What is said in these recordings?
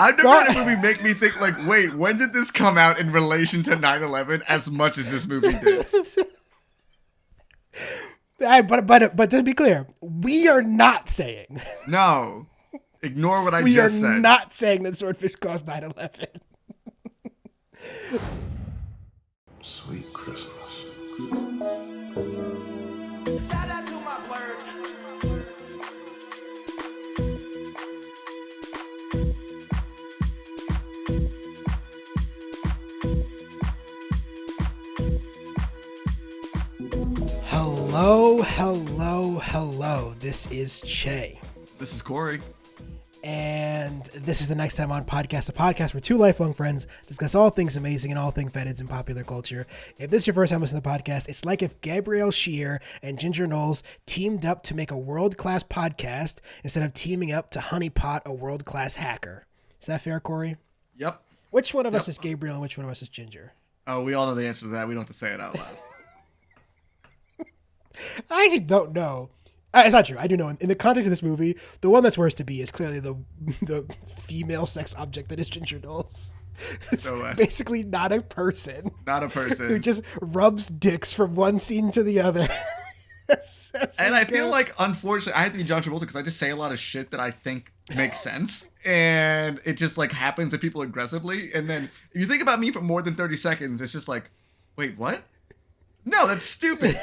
I've never had a movie make me think like, wait, when did this come out in relation to 9/11 as much as this movie did? But to be clear, we are not saying. No. Ignore what I just said. We are not saying that Swordfish caused 9/11. Sweet Christmas. Shout out to my bird. Hello. This is Che. This is Cory. And this is the Next Time On Podcast, a podcast where two lifelong friends discuss all things amazing and all things fetids in popular culture. If this is your first time listening to the podcast, it's like if Gabrielle Shear and Ginger Knowles teamed up to make a world-class podcast instead of teaming up to honeypot a world-class hacker. Is that fair, Cory? Yep. Which one of us is Gabriel and which one of us is Ginger? Oh, we all know the answer to that. We don't have to say it out loud. I actually don't know. It's not true. I do know. In the context of this movie, the one that's worse to be is clearly the female sex object that is Ginger Knowles. It's basically not a person. Not a person. Who just rubs dicks from one scene to the other. That's and I feel like, unfortunately, I have to be John Travolta because I just say a lot of shit that I think makes sense. And it just like happens to people aggressively. And then if you think about me for more than 30 seconds, it's just like, wait, what? No, that's stupid.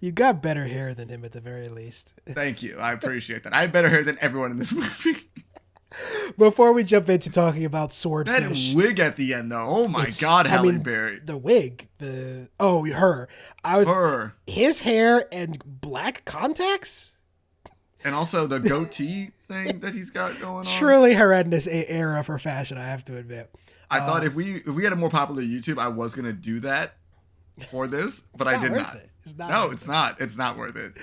You got better hair than him at the very least. Thank you. I appreciate that. I have better hair than everyone in this movie. Before we jump into talking about Swordfish. That wig at the end, though. Oh my God, Halle Berry. The wig. Her. Her. His hair and black contacts? And also the goatee thing that he's got going on. Truly horrendous era for fashion, I have to admit. I thought if we had a more popular YouTube, I was going to do that for this, but I did not. It's not. It's not worth it.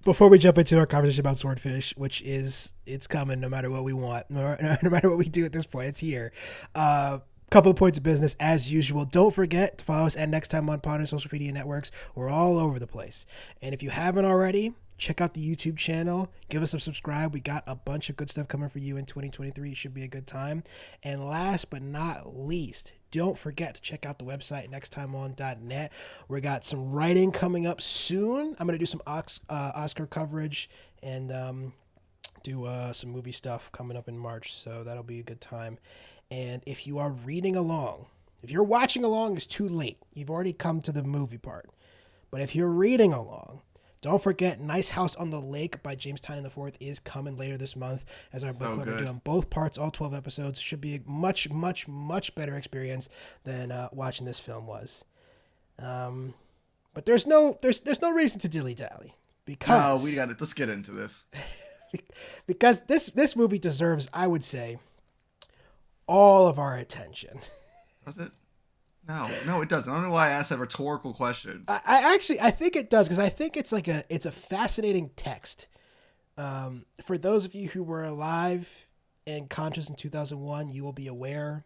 Before we jump into our conversation about Swordfish, which it's coming no matter what we want, no matter what we do at this point, it's here. Couple of points of business as usual. Don't forget to follow us at Next Time On Pod on social media networks. We're all over the place. And if you haven't already, check out the YouTube channel. Give us a subscribe. We got a bunch of good stuff coming for you in 2023. It should be a good time. And last but not least, don't forget to check out the website, nexttimeon.net. We got some writing coming up soon. I'm going to do some Oscar coverage and do some movie stuff coming up in March. So that'll be a good time. And if you are reading along, if you're watching along, it's too late. You've already come to the movie part. But if you're reading along, don't forget Nice House on the Lake by James Tynion IV is coming later this month as our book club. We're doing both parts, all 12 episodes. Should be a much, much, much better experience than watching this film was. But there's no reason to dilly-dally. Because no, we got it. Let's get into this. Because this movie deserves, I would say, all of our attention. Does it? No, it doesn't. I don't know why I asked that rhetorical question. I think it does, because I think it's a fascinating text. For those of you who were alive and conscious in 2001, you will be aware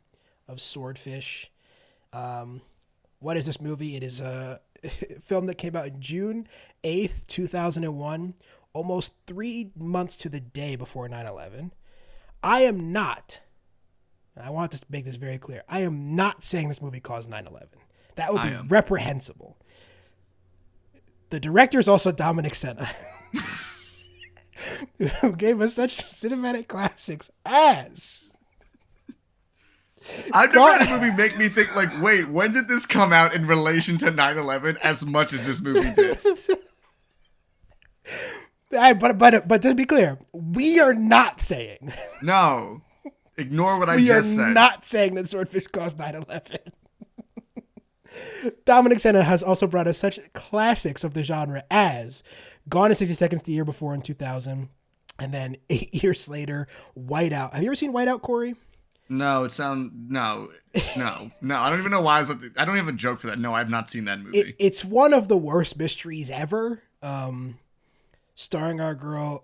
of Swordfish. What is this movie? It is a film that came out in June 8th, 2001, almost 3 months to the day before 9/11. I want to make this very clear. I am not saying this movie caused 9/11. That would be reprehensible. The director is also Dominic Senna, who gave us such cinematic classics as... I've never had a movie make me think like, wait, when did this come out in relation to 9/11 as much as this movie did? But to be clear, we are not saying... No. Ignore what I just said. We are not saying that Swordfish caused 9/11. Dominic Senna has also brought us such classics of the genre as Gone in 60 Seconds the year before in 2000, and then 8 years later, Whiteout. Have you ever seen Whiteout, Cory? No, no. I don't even know why. I don't have a joke for that. No, I have not seen that movie. It's one of the worst mysteries ever, starring our girl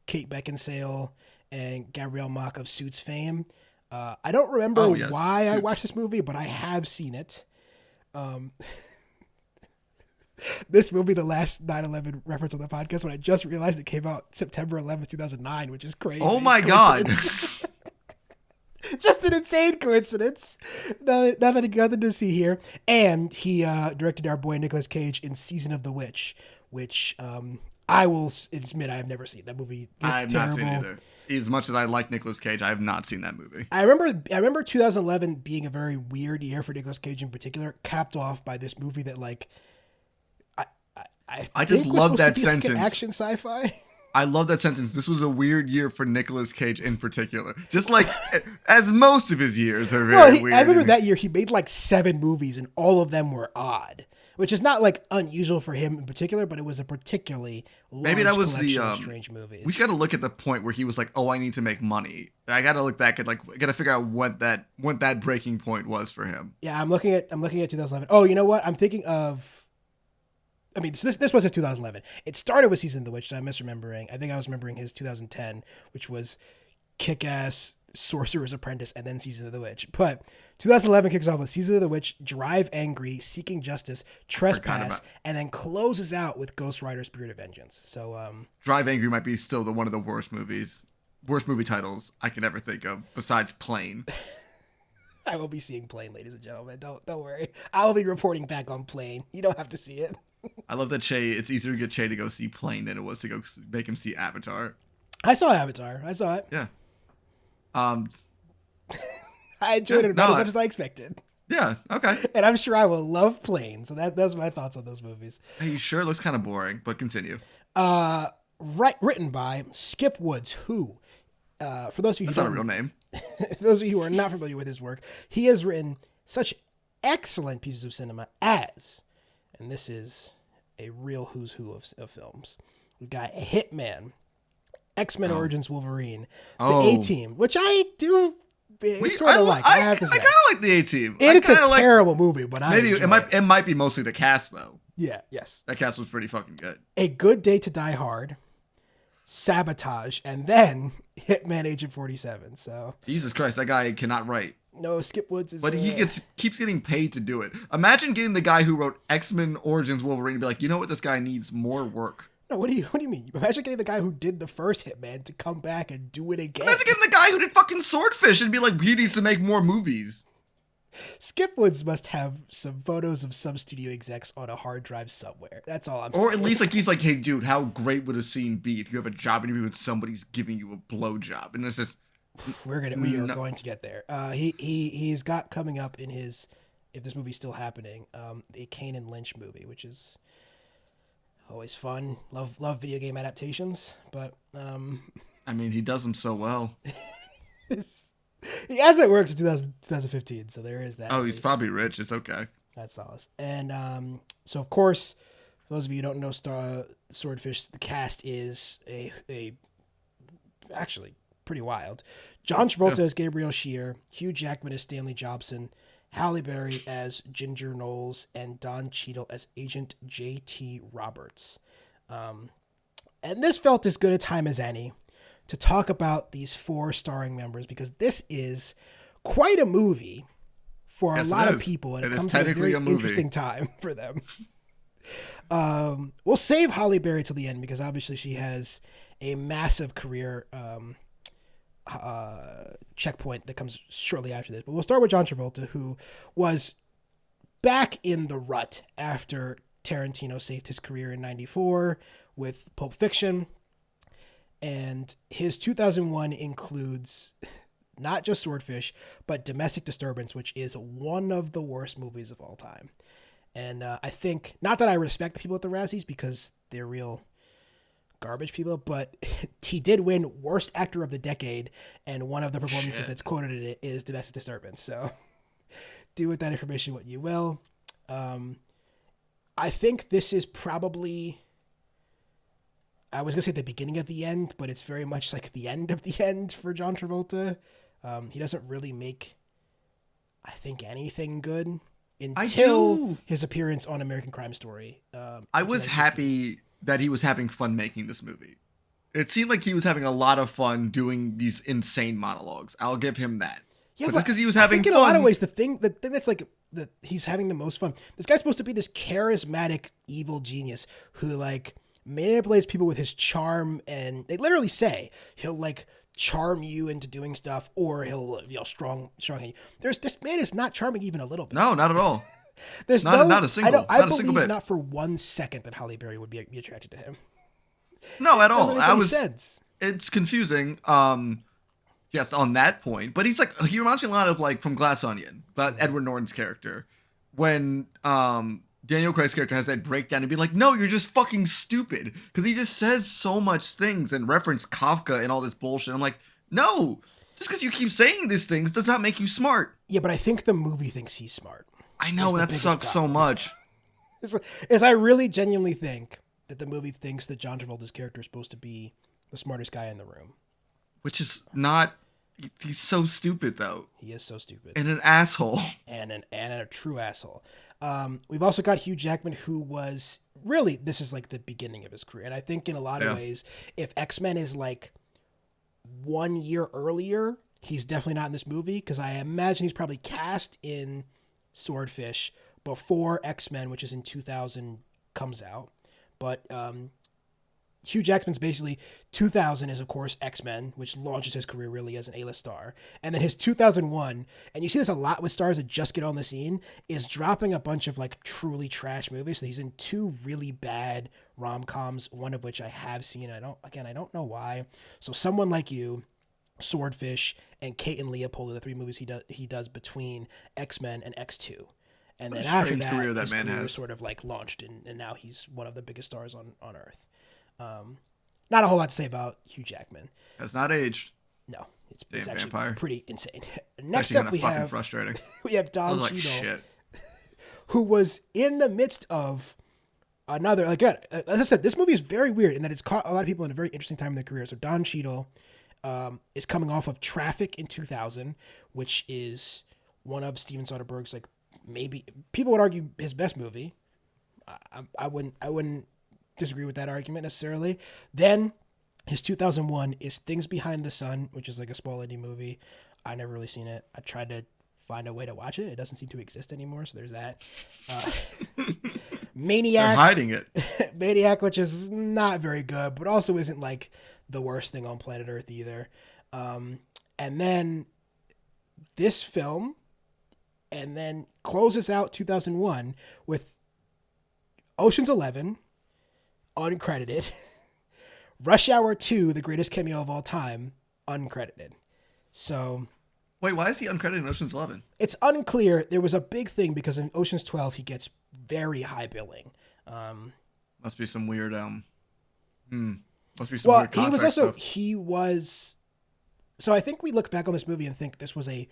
Kate Beckinsale and Gabrielle Mock of Suits fame. I don't remember why Suits. I watched this movie, but I have seen it. This will be the last 9/11 reference on the podcast when I just realized it came out September 11th, 2009, which is crazy. Oh my God. Just an insane coincidence. Nothing to see here. And he directed our boy Nicolas Cage in Season of the Witch, which I will admit I have never seen. That movie I have terrible. not seen it either. As much as I like Nicolas Cage, I have not seen that movie. I remember 2011 being a very weird year for Nicolas Cage in particular, capped off by this movie that like I just love that like sentence. action sci-fi. I love that sentence. This was a weird year for Nicolas Cage in particular. Just like, as most of his years are very weird. I remember that year he made like 7 movies and all of them were odd, which is not like unusual for him in particular, but it was a particularly large maybe that was collection of strange movies. We got to look at the point where he was like, "Oh, I need to make money." I got to look back at I got to figure out what that breaking point was for him. Yeah, I'm looking at 2011. Oh, you know what? I'm thinking of. I mean, so this was his 2011. It started with Season of the Witch, so I'm misremembering. I think I was remembering his 2010, which was Kick-Ass, Sorcerer's Apprentice, and then Season of the Witch. But 2011 kicks off with Season of the Witch, Drive Angry, Seeking Justice, Trespass, and then closes out with Ghost Rider: Spirit of Vengeance. So, Drive Angry might be still one of the worst movie titles I can ever think of, besides Plane. I will be seeing Plane, ladies and gentlemen. Don't worry. I will be reporting back on Plane. You don't have to see it. I love that Che. It's easier to get Che to go see Plane than it was to go make him see Avatar. I saw Avatar. I saw it. Yeah. I enjoyed it about as much as I expected. Yeah. Okay. And I'm sure I will love Plane. So that's my thoughts on those movies. Hey, sure, it looks kind of boring, but continue. Written by Skip Woods, who, for those of you that's not a real name. For those of you who are not familiar with his work, he has written such excellent pieces of cinema as, and this is a real who's who of films. We've got Hitman, X-Men Origins Wolverine, The A-Team, which I do sort of like. I have to say, I kind of like The A-Team. And it's a terrible movie, but it might be mostly the cast though. Yeah. Yes. That cast was pretty fucking good. A Good Day to Die Hard, Sabotage, and then Hitman Agent 47. So Jesus Christ, that guy cannot write. No, Skip Woods is. But he keeps getting paid to do it. Imagine getting the guy who wrote X-Men Origins Wolverine and be like, you know what, this guy needs more work. No, what do you mean? Imagine getting the guy who did the first Hitman to come back and do it again. Imagine getting the guy who did fucking Swordfish and be like, he needs to make more movies. Skip Woods must have some photos of some studio execs on a hard drive somewhere. That's all I'm saying. Or at least he's like, hey dude, how great would a scene be if you have a job interview and somebody's giving you a blowjob? And it's just we are going to get there. He's got coming up in his, if this movie's still happening, a Kane and Lynch movie, which is always fun. Love video game adaptations, but I mean, he does them so well. He hasn't worked since 2015, so there is that. Oh, he's probably rich. It's okay. That's solace. And so, of course, for those of you who don't know Swordfish, the cast is a actually pretty wild. John Travolta as Gabriel Shear, Hugh Jackman as Stanley Jobson, Halle Berry as Ginger Knowles, and Don Cheadle as Agent J.T. Roberts. And this felt as good a time as any to talk about these 4 starring members, because this is quite a movie for a lot of people, and it comes at a very interesting time for them. We'll save Halle Berry till the end because obviously she has a massive career checkpoint that comes shortly after this. But we'll start with John Travolta, who was back in the rut after Tarantino saved his career in '94 with Pulp Fiction. And his 2001 includes not just Swordfish, but Domestic Disturbance, which is one of the worst movies of all time. And I think, not that I respect the people at the Razzies because they're real garbage people, but he did win Worst Actor of the Decade, and one of the performances that's quoted in it is Domestic Disturbance. So do with that information what you will. I think this is probably, I was going to say the beginning of the end, but it's very much like the end of the end for John Travolta. He doesn't really make, I think, anything good until his appearance on American Crime Story. I was happy that he was having fun making this movie. It seemed like he was having a lot of fun doing these insane monologues. I'll give him that. Yeah, but just because he was having fun. In a lot of ways, the thing that's like he's having the most fun. This guy's supposed to be this charismatic evil genius who like manipulates people with his charm, and they literally say he'll like charm you into doing stuff, or he'll strong you. This man is not charming even a little bit. No, not at all. There's not a single. I not a believe single bit. Not for 1 second that Halle Berry would be attracted to him. No, at all. Doesn't make any sense. It's confusing. Yes, on that point, but he reminds me a lot of like from Glass Onion, but Edward Norton's character, when Daniel Craig's character has that breakdown and be like, no, you're just fucking stupid, because he just says so much things and reference Kafka and all this bullshit. I'm like, no, just because you keep saying these things does not make you smart. Yeah, but I think the movie thinks he's smart. I know, and that sucks so much. Is I really genuinely think that the movie thinks that John Travolta's character is supposed to be the smartest guy in the room. Which is not. He's so stupid, though. He is so stupid. And an asshole. And a true asshole. We've also got Hugh Jackman, who was really, this is like the beginning of his career. And I think in a lot of ways, if X-Men is like 1 year earlier, he's definitely not in this movie, because I imagine he's probably cast in Swordfish before X-Men, which is in 2000, comes out. But Hugh Jackman's basically 2000 is, of course, X-Men, which launches his career really as an A-list star. And then his 2001, and you see this a lot with stars that just get on the scene, is dropping a bunch of like truly trash movies. So he's in 2 really bad rom-coms, one of which I have seen. I don't know why. So Someone Like You, Swordfish, and Kate and Leopold are the 3 movies he does between X-Men and X2. And then after that, career his man career has. sort of like launched, and now he's one of the biggest stars on Earth. Not a whole lot to say about Hugh Jackman. Has not aged. No, it's actually vampire. pretty insane. Next up, we have frustrating. We have Don like, Cheadle, shit. who was in the midst of another. Again, as I said, this movie is very weird in that it's caught a lot of people in a very interesting time in their career. So Don Cheadle is coming off of Traffic in 2000, which is one of Steven Soderbergh's, like, maybe people would argue his best movie. I wouldn't disagree with that argument necessarily. Then his 2001 is Things Behind the Sun, which is like a small indie movie. I never really seen it. I tried to find a way to watch it. It doesn't seem to exist anymore, so there's that. Maniac. They're hiding it. Maniac, which is not very good, but also isn't like the worst thing on planet Earth either. And then this film, and then closes out 2001 with Ocean's 11, uncredited. Rush Hour 2, the greatest cameo of all time, uncredited. So, wait, why is he uncredited in Ocean's 11? It's unclear. There was a big thing because in Ocean's 12 he gets very high billing. Must be some weird must be some weird contract he was also stuff. So I think we look back on this movie and think this was a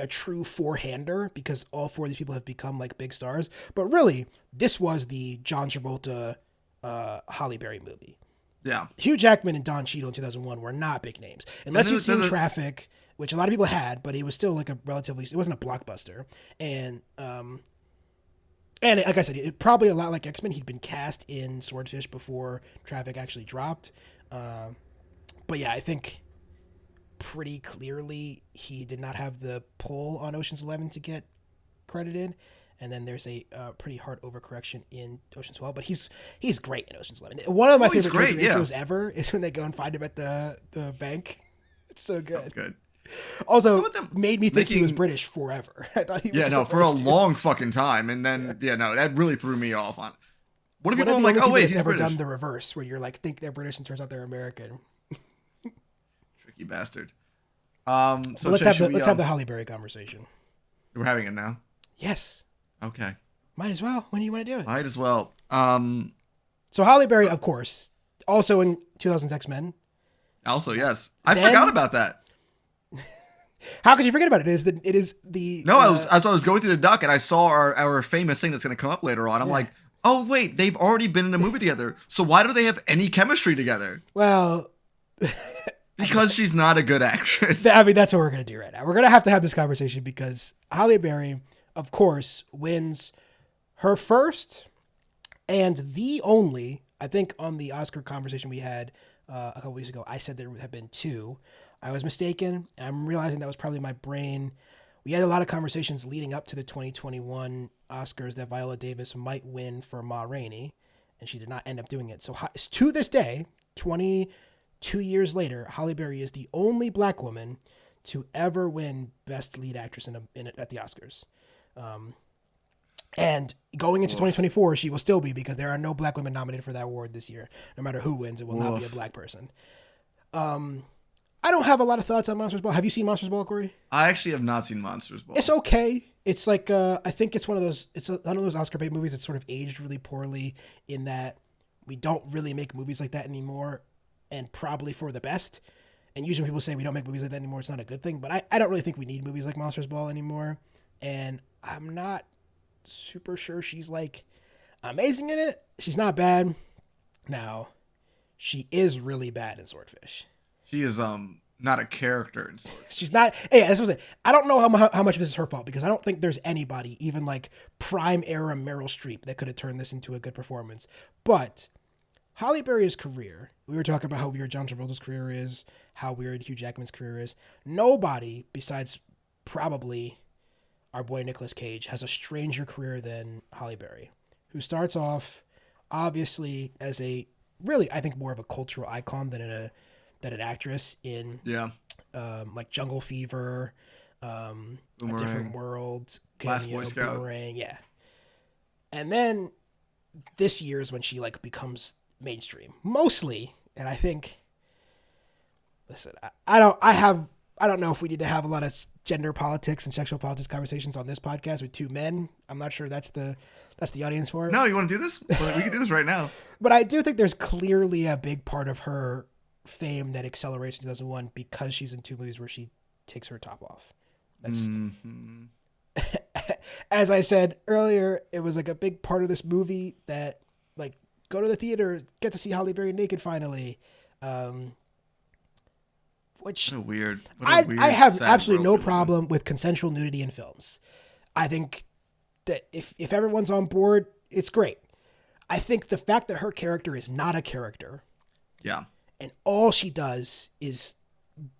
true four-hander because all 4 of these people have become like big stars. But really, this was the John Travolta, Halle Berry movie. Yeah. Hugh Jackman and Don Cheadle in 2001 were not big names. Unless you'd seen Traffic, which a lot of people had, but it was still like it wasn't a blockbuster. And like I said, it probably a lot like X-Men. He'd been cast in Swordfish before Traffic actually dropped. But yeah, I think pretty clearly he did not have the pull on Ocean's 11 to get credited. And then there's a pretty hard overcorrection in Ocean's 12, but he's great in Ocean's 11. One of my favorite intros ever is when they go and find him at the bank. It's so good. So good. Also, made me think he was British forever. I thought he was for a long fucking time, and then that really threw me off on. What are people like? Oh wait, he's never British. Done the reverse, where you're like think they're British and turns out they're American. Tricky bastard. So let's have the Halle Berry conversation. We're having it now. Yes. Okay. Might as well. When do you want to do it? Might as well. So Halle Berry, of course, also in 2000's X-Men. Also, yes. I forgot about that. How could you forget about it? It is the. No, I was going through the doc and I saw our famous thing that's going to come up later on. I'm like, oh wait, they've already been in a movie together. So why do they have any chemistry together? Well, because she's not a good actress. I mean, that's what we're going to do right now. We're going to have this conversation because Halle Berry, of course, wins her first and the only, I think on the Oscar conversation we had a couple weeks ago, I said there have been 2. I was mistaken. I'm realizing that was probably my brain we had a lot of conversations leading up to the 2021 Oscars that Viola Davis might win for Ma Rainey, and she did not end up doing it. So to this day, 22 years later, Halle Berry is the only black woman to ever win Best Lead Actress at the Oscars. And going into 2024, she will still be, because there are no black women nominated for that award this year. No matter who wins, it will not be a black person. I don't have a lot of thoughts on Monsters Ball. Have you seen Monsters Ball, Corey? I actually have not seen Monsters Ball. It's okay. It's like I think it's one of those Oscar bait movies that sort of aged really poorly, in that we don't really make movies like that anymore, and probably for the best. And usually when people say we don't make movies like that anymore, it's not a good thing. But I don't really think we need movies like Monsters Ball anymore. And I'm not super sure she's like amazing in it. She's not bad. Now, she is really bad in Swordfish. She is not a character in Swordfish. She's not. Yeah, that's what I'm saying. I don't know how much of this is her fault, because I don't think there's anybody, even like prime era Meryl Streep, that could have turned this into a good performance. But Halle Berry's career, we were talking about how weird John Travolta's career is, how weird Hugh Jackman's career is. Nobody besides probably our boy Nicolas Cage has a stranger career than Halle Berry, who starts off obviously as a really, I think, more of a cultural icon than an actress in like Jungle Fever, A Different World, Last Boy Scout, Boomerang, yeah. And then this year is when she like becomes mainstream, mostly. And I think, listen, I don't know if we need to have a lot of gender politics and sexual politics conversations on this podcast with two men. I'm not sure that's the audience for it. No, you want to do this? We can do this right now. But I do think there's clearly a big part of her fame that accelerates in 2001 because she's in two movies where she takes her top off. That's as I said earlier, it was like a big part of this movie that, like, go to the theater, get to see Halle Berry naked finally. Which what a weird I have absolutely no problem with consensual nudity in films. I think that if everyone's on board, it's great. I think the fact that her character is not a character, and all she does is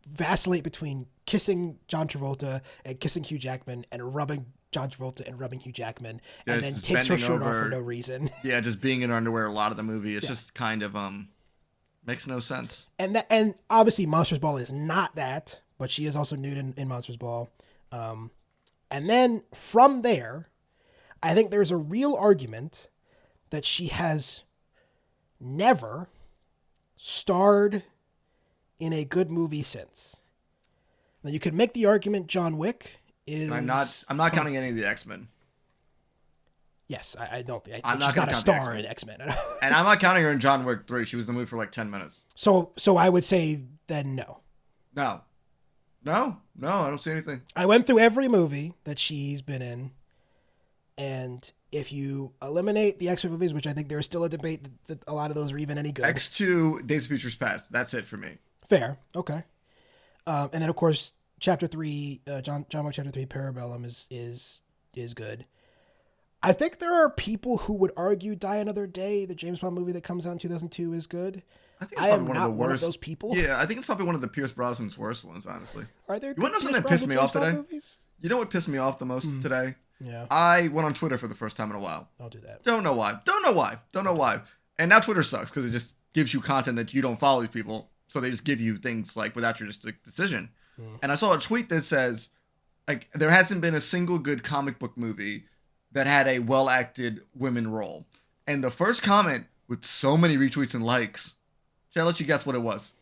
vacillate between kissing John Travolta and kissing Hugh Jackman and rubbing John Travolta and rubbing Hugh Jackman, and then takes her shirt off for no reason. Yeah, just being in underwear a lot of the movie. It's just kind of makes no sense. And obviously Monsters Ball is not that, but she is also nude in Monsters Ball. And then from there, I think there's a real argument that she has never starred in a good movie since. Now you could make the argument John Wick is. I'm not counting any of the X-Men. Yes, I don't think. I'm not she's not a star in X-Men. And I'm not counting her in John Wick 3. She was in the movie for like 10 minutes. So I would say then no. No, I don't see anything. I went through every movie that she's been in, and if you eliminate the X-Men movies, which I think there's still a debate that a lot of those are even any good. X2, Days of Futures Past. That's it for me. Fair. Okay. And then of course, Chapter 3, John Wick Chapter 3, Parabellum is good. I think there are people who would argue Die Another Day, the James Bond movie that comes out in 2002, is good. I think it's probably one of the worst. One of those people. Yeah, I think it's probably one of the Pierce Brosnan's worst ones, honestly. Are there? You want to know something that pissed me off today? You know what pissed me off the most today? Yeah. I went on Twitter for the first time in a while. I'll do that. Don't know why. And now Twitter sucks because it just gives you content that you don't follow these people. So they just give you things like without your decision. And I saw a tweet that says, like, there hasn't been a single good comic book movie that had a well-acted women role. And the first comment with so many retweets and likes, shall I let you guess what it was?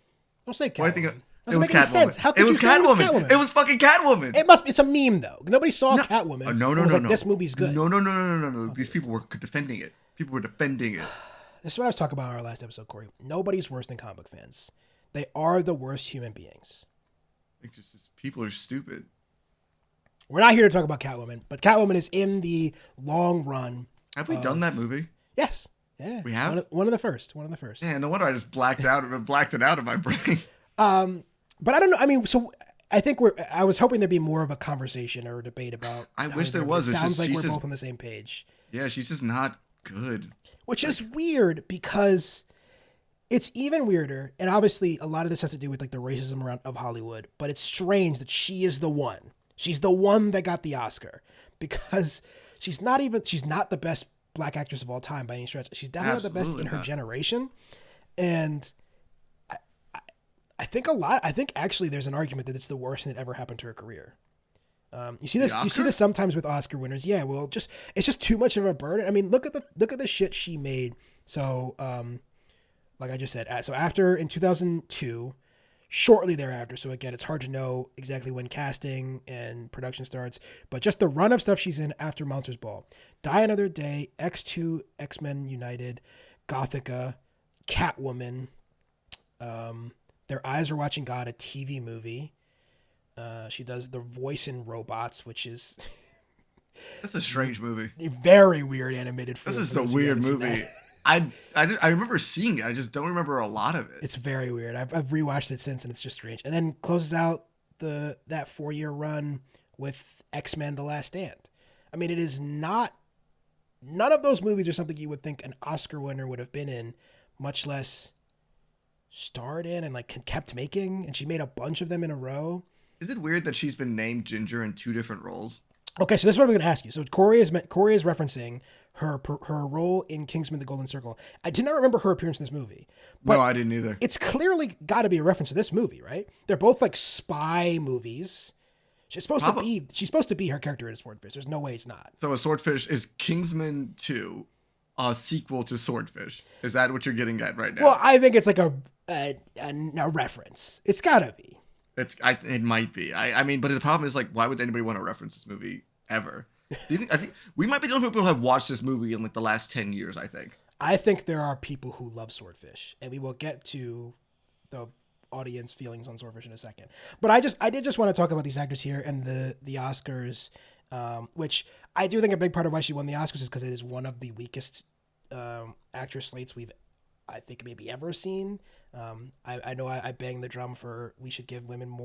Don't say Catwoman. It was Catwoman. It was Catwoman. It was fucking Catwoman. It must be some meme, though. Nobody saw Catwoman. No. This movie's good. No. These people were defending it. People were defending it. This is what I was talking about in our last episode, Corey. Nobody's worse than comic book fans. They are the worst human beings. I think just people are stupid. We're not here to talk about Catwoman, but Catwoman is in the long run. Have we done that movie? Yes. Yeah. We have? One of the first. Yeah, no wonder I just blacked it out of my brain. But I don't know. I mean, so I think I was hoping there'd be more of a conversation or a debate about. I wish there was. It sounds like we're both on the same page. Yeah, she's just not good. Which is weird because it's even weirder. And obviously a lot of this has to do with like the racism of Hollywood, but it's strange that she is the one. She's the one that got the Oscar because she's not the best black actress of all time by any stretch. She's definitely not the best in her generation. And I think actually there's an argument that it's the worst thing that ever happened to her career. You see this sometimes with Oscar winners. Yeah, well, it's just too much of a burden. I mean, look at the shit she made. So, like I just said, so after in 2002, shortly thereafter. So again, it's hard to know exactly when casting and production starts, but just the run of stuff she's in after Monsters Ball: Die Another Day, X2, X-Men United, Gothica, Catwoman, Their Eyes Are Watching God, a TV movie. She does The Voice in Robots, which is that's a strange movie. A very weird animated film. This is a weird movie. I remember seeing it. I just don't remember a lot of it. It's very weird. I've rewatched it since, and it's just strange. And then closes out that 4-year run with X-Men: The Last Stand. I mean, it is not. None of those movies are something you would think an Oscar winner would have been in, much less starred in and like kept making. And she made a bunch of them in a row. Is it weird that she's been named Ginger in 2 different roles? Okay, so this is what I'm going to ask you. So Cory is referencing her role in Kingsman: The Golden Circle. I did not remember her appearance in this movie. But no, I didn't either. It's clearly got to be a reference to this movie, right? They're both like spy movies. She's supposed to be her character in Swordfish. There's no way it's not. So a Swordfish is Kingsman 2, a sequel to Swordfish. Is that what you're getting at right now? Well, I think it's like a reference. It's got to be. It might be. I mean, but the problem is, like, why would anybody want to reference this movie ever? I think we might be the only people who have watched this movie in like the last 10 years, I think there are people who love Swordfish, and we will get to the audience feelings on Swordfish in a second. But I did just want to talk about these actors here and the Oscars, which I do think a big part of why she won the Oscars is because it is one of the weakest actress slates we've, I think, maybe ever seen. I know I bang the drum for we should give women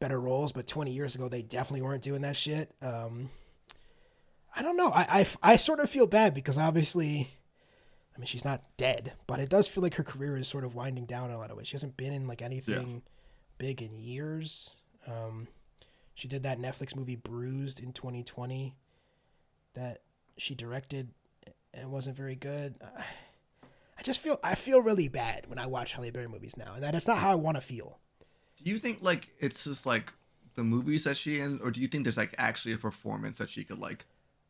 better roles, but 20 years ago they definitely weren't doing that shit. I don't know. I sort of feel bad because obviously, I mean, she's not dead, but it does feel like her career is sort of winding down in a lot of ways. She hasn't been in like anything big in years. She did that Netflix movie Bruised in 2020 that she directed and wasn't very good. I feel really bad when I watch Halle Berry movies now, and that is not how I want to feel. Do you think like it's just like the movies that she in, or do you think there's like actually a performance that she could like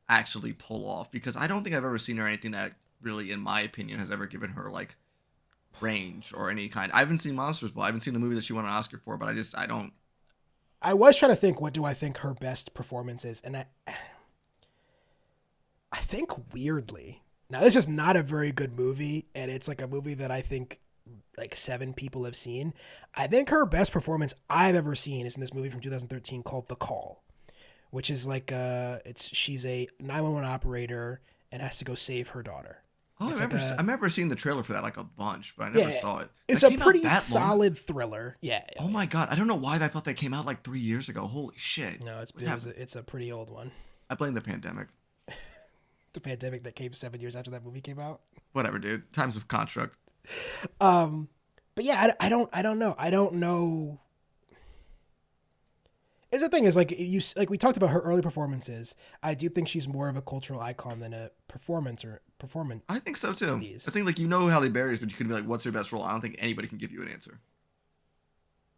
actually pull off? Because I don't think I've ever seen her anything that really, in my opinion, has ever given her like range or any kind. I haven't seen Monsters Ball. I haven't seen the movie that she won an Oscar for, but I don't. I was trying to think, what do I think her best performance is? And I think weirdly, now this is not a very good movie, and it's like a movie that I think like 7 people have seen. I think her best performance I've ever seen is in this movie from 2013 called The Call, which is like she's a 911 operator and has to go save her daughter. Oh, I remember seeing the trailer for that like a bunch, but I never saw it. It's a pretty solid thriller. Yeah. Oh my God. I don't know why I thought that came out like 3 years ago. Holy shit. No, it's a pretty old one. I blame the pandemic. The pandemic that came 7 years after that movie came out. Whatever, dude. Times of construct. But yeah, I don't know. I don't know. The thing is, like we talked about her early performances. I do think she's more of a cultural icon than a performance. I think so too. Movies. I think like who Halle Berry is, but you couldn't be like, what's her best role? I don't think anybody can give you an answer.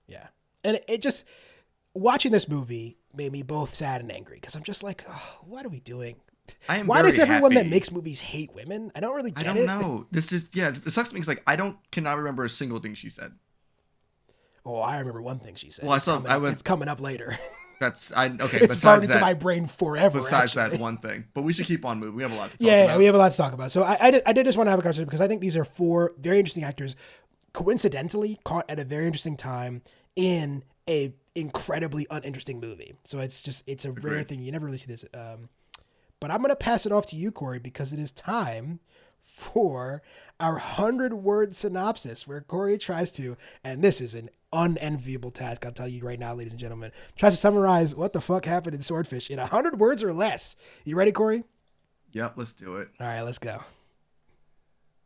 Yeah, and it just watching this movie made me both sad and angry because I'm just like, oh, what are we doing? Why does everyone that makes movies hate women? I don't really get it. I don't know. This is it sucks to me because like I cannot remember a single thing she said. Oh, I remember one thing she said. Well, it's coming up later. Okay. It's burned into my brain forever. Besides that one thing, but we should keep on moving. We have a lot to talk about. Yeah, we have a lot to talk about. So I did just want to have a conversation because I think these are 4 very interesting actors, coincidentally caught at a very interesting time in a incredibly uninteresting movie. So it's a rare thing. You never really see this. But I'm going to pass it off to you, Cory, because it is time for our 100-word synopsis where Cory tries to, and this is an unenviable task, I'll tell you right now, ladies and gentlemen, tries to summarize what the fuck happened in Swordfish in 100 words or less. You ready, Cory? Yep, let's do it. All right, let's go.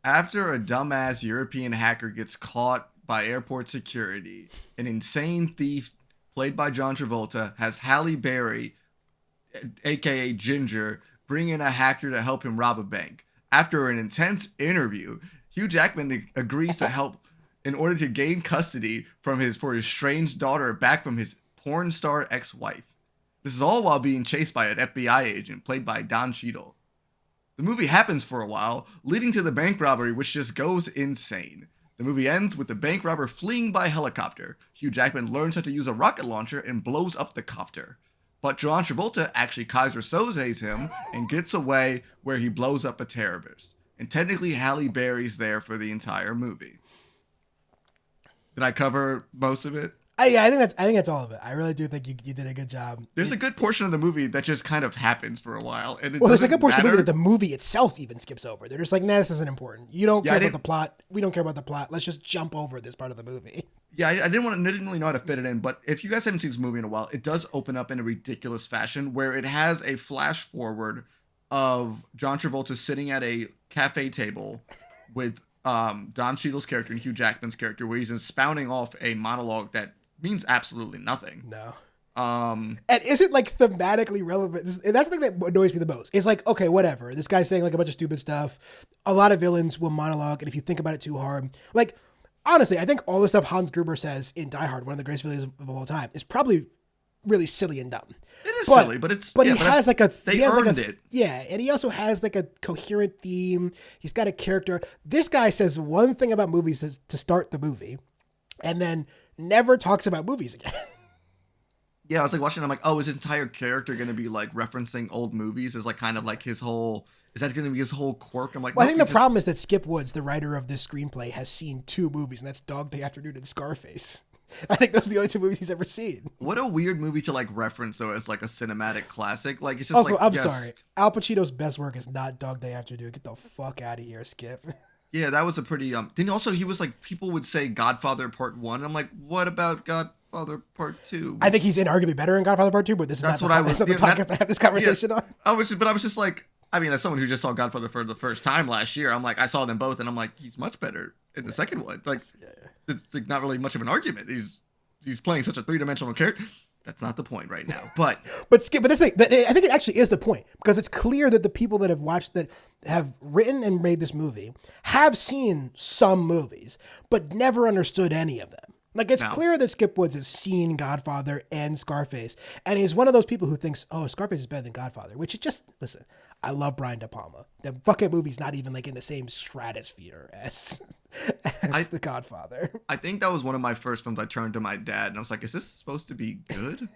After a dumbass European hacker gets caught by airport security, an insane thief played by John Travolta, has Halle Berry, aka Ginger, bring in a hacker to help him rob a bank. After an intense interview, Hugh Jackman agrees to help in order to gain custody for his strange daughter back from his porn star ex-wife. This is all while being chased by an FBI agent played by Don Cheadle. The movie happens for a while, leading to the bank robbery, which just goes insane. The movie ends with the bank robber fleeing by helicopter. Hugh Jackman learns how to use a rocket launcher and blows up the copter. But John Travolta actually Kaiser Soze's him and gets away where he blows up a terrorist. And technically Halle Berry's there for the entire movie. Did I cover most of it? Yeah, I think that's all of it. I really do think you did a good job. There's a good portion of the movie that just kind of happens for a while. And there's a good portion of the movie that the movie itself even skips over. They're just like, nah, this isn't important. You don't care about the plot. We don't care about the plot. Let's just jump over this part of the movie. Yeah, I didn't really know how to fit it in, but if you guys haven't seen this movie in a while, it does open up in a ridiculous fashion where it has a flash forward of John Travolta sitting at a cafe table with Don Cheadle's character and Hugh Jackman's character, where he's expounding off a monologue that means absolutely nothing. No. And isn't like thematically relevant. That's the thing that annoys me the most. It's like, okay, whatever. This guy's saying like a bunch of stupid stuff. A lot of villains will monologue, and if you think about it too hard, like honestly, I think all the stuff Hans Gruber says in Die Hard, one of the greatest villains of all time, is probably really silly and dumb. It is silly, but it's he has like a they earned it. Yeah, and he also has like a coherent theme. He's got a character. This guy says one thing about movies to start the movie, and then never talks about movies again. Yeah, I was like watching. I'm like, oh, is his entire character going to be like referencing old movies? Is like kind of like his whole. Is that going to be his whole quirk? I'm like, well, I think the problem is that Skip Woods, the writer of this screenplay, has seen two movies, and that's Dog Day Afternoon and Scarface. I think those are the only two movies he's ever seen. What a weird movie to like reference though as like a cinematic classic. Like it's just also, like, I'm sorry, Al Pacino's best work is not Dog Day Afternoon. Get the fuck out of here, Skip. Yeah, that was a pretty then also he was like, people would say Godfather Part 1. I'm like, what about Godfather Part 2? I think he's inarguably better in Godfather Part 2, but this is that's not what I the was podcast I have this conversation on. I was just like, I mean, as someone who just saw Godfather for the first time last year, I'm like, I saw them both, and I'm like, he's much better in the second one. Like, it's like not really much of an argument. He's playing such a three-dimensional character. That's not the point right now. But Skip, but this thing, I think it actually is the point, because it's clear that the people that have watched, that have written and made this movie, have seen some movies, but never understood any of them. Like, it's clear that Skip Woods has seen Godfather and Scarface, and he's one of those people who thinks, oh, Scarface is better than Godfather, which is just, listen, I love Brian De Palma. The fucking movie's not even like in the same stratosphere as The Godfather. I think that was one of my first films I turned to my dad, and I was like, is this supposed to be good?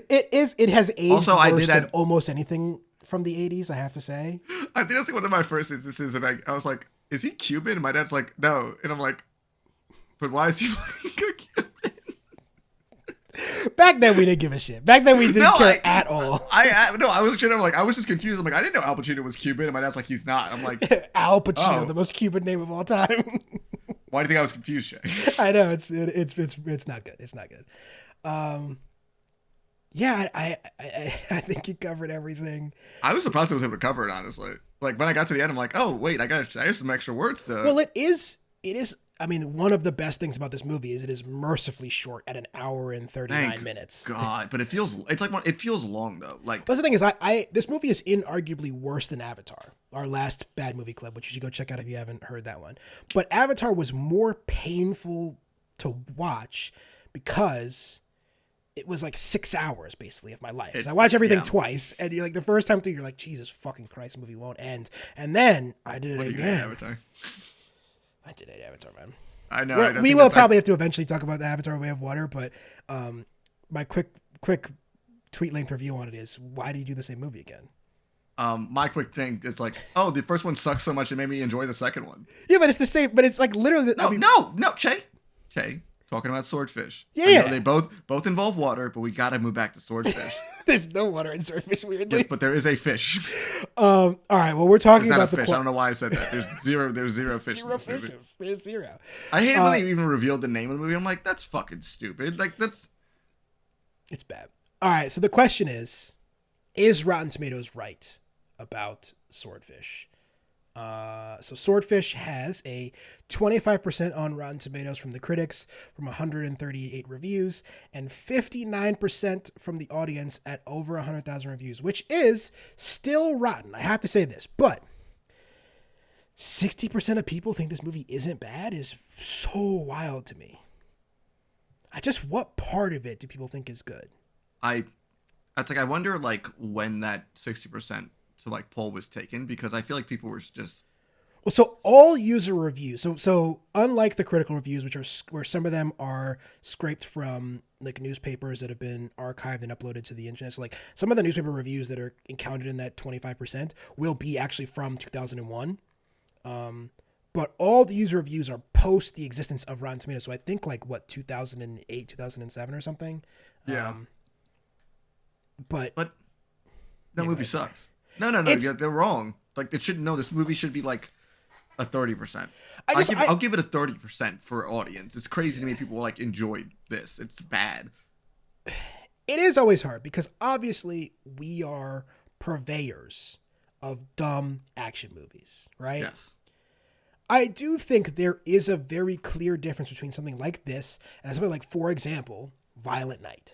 It is. It has aged also, worse than almost anything from the 80s, I have to say. I think that's like one of my first instances, and I was like, is he Cuban? And my dad's like, no. And I'm like, but why is he Cuban? Back then we didn't give a shit. Back then we didn't care at all. I was kidding. I'm like, I was just confused. I'm like, I didn't know Al Pacino was Cuban, and my dad's like, he's not. I'm like, Al Pacino, the most Cuban name of all time. Why do you think I was confused, Shay? I know it's not good. It's not good. Yeah, I think you covered everything. I was surprised I was able to cover it, honestly. Like when I got to the end, I'm like, oh wait, I have some extra words to. Well, it is. I mean, one of the best things about this movie is it is mercifully short at 1 hour and 39 minutes. God, but it feels long though. Like, but the thing is, this movie is inarguably worse than Avatar, our last bad movie club, which you should go check out if you haven't heard that one. But Avatar was more painful to watch because it was like 6 hours basically of my life. I watch everything twice, and you're like, the first time through, you're like, Jesus fucking Christ, movie won't end. And then I did it again. Avatar? I did hate Avatar, man. I know. We will probably have to eventually talk about the Avatar Way of Water, but my quick tweet length review on it is, why do you do the same movie again? My quick thing is like, oh, the first one sucks so much it made me enjoy the second one. Yeah, but it's the same. But it's like literally. No, Che, talking about Swordfish. Yeah. They both involve water, but we gotta move back to Swordfish. There's no water in Swordfish, weirdly. Yes, but there is a fish. All right. Well, we're talking There's not about a fish. I don't know why I said that. There's zero fish. Zero fishes. There's zero. I hate when they even revealed the name of the movie. I'm like, that's fucking stupid. Like It's bad. All right. So the question is Rotten Tomatoes right about Swordfish? So Swordfish has a 25% on Rotten Tomatoes from the critics, from 138 reviews, and 59% from the audience at over 100,000 reviews, which is still rotten. I have to say this, but 60% of people think this movie isn't bad is so wild to me. What part of it do people think is good? I wonder like when that 60% to like poll was taken, because I feel like people were just well. So all user reviews. So unlike the critical reviews, which are where some of them are scraped from like newspapers that have been archived and uploaded to the internet. So like some of the newspaper reviews that are counted in that 25% will be actually from 2001. But all the user reviews are post the existence of Rotten Tomatoes. So I think like 2008, 2007 or something. Yeah. But that movie sucks. No, they're wrong. Like it shouldn't. No, this movie should be like a 30%. I'll give it a 30% for audience. It's crazy to me people like enjoy this. It's bad. It is always hard because obviously we are purveyors of dumb action movies, right? Yes. I do think there is a very clear difference between something like this and something like, for example, Violent Night,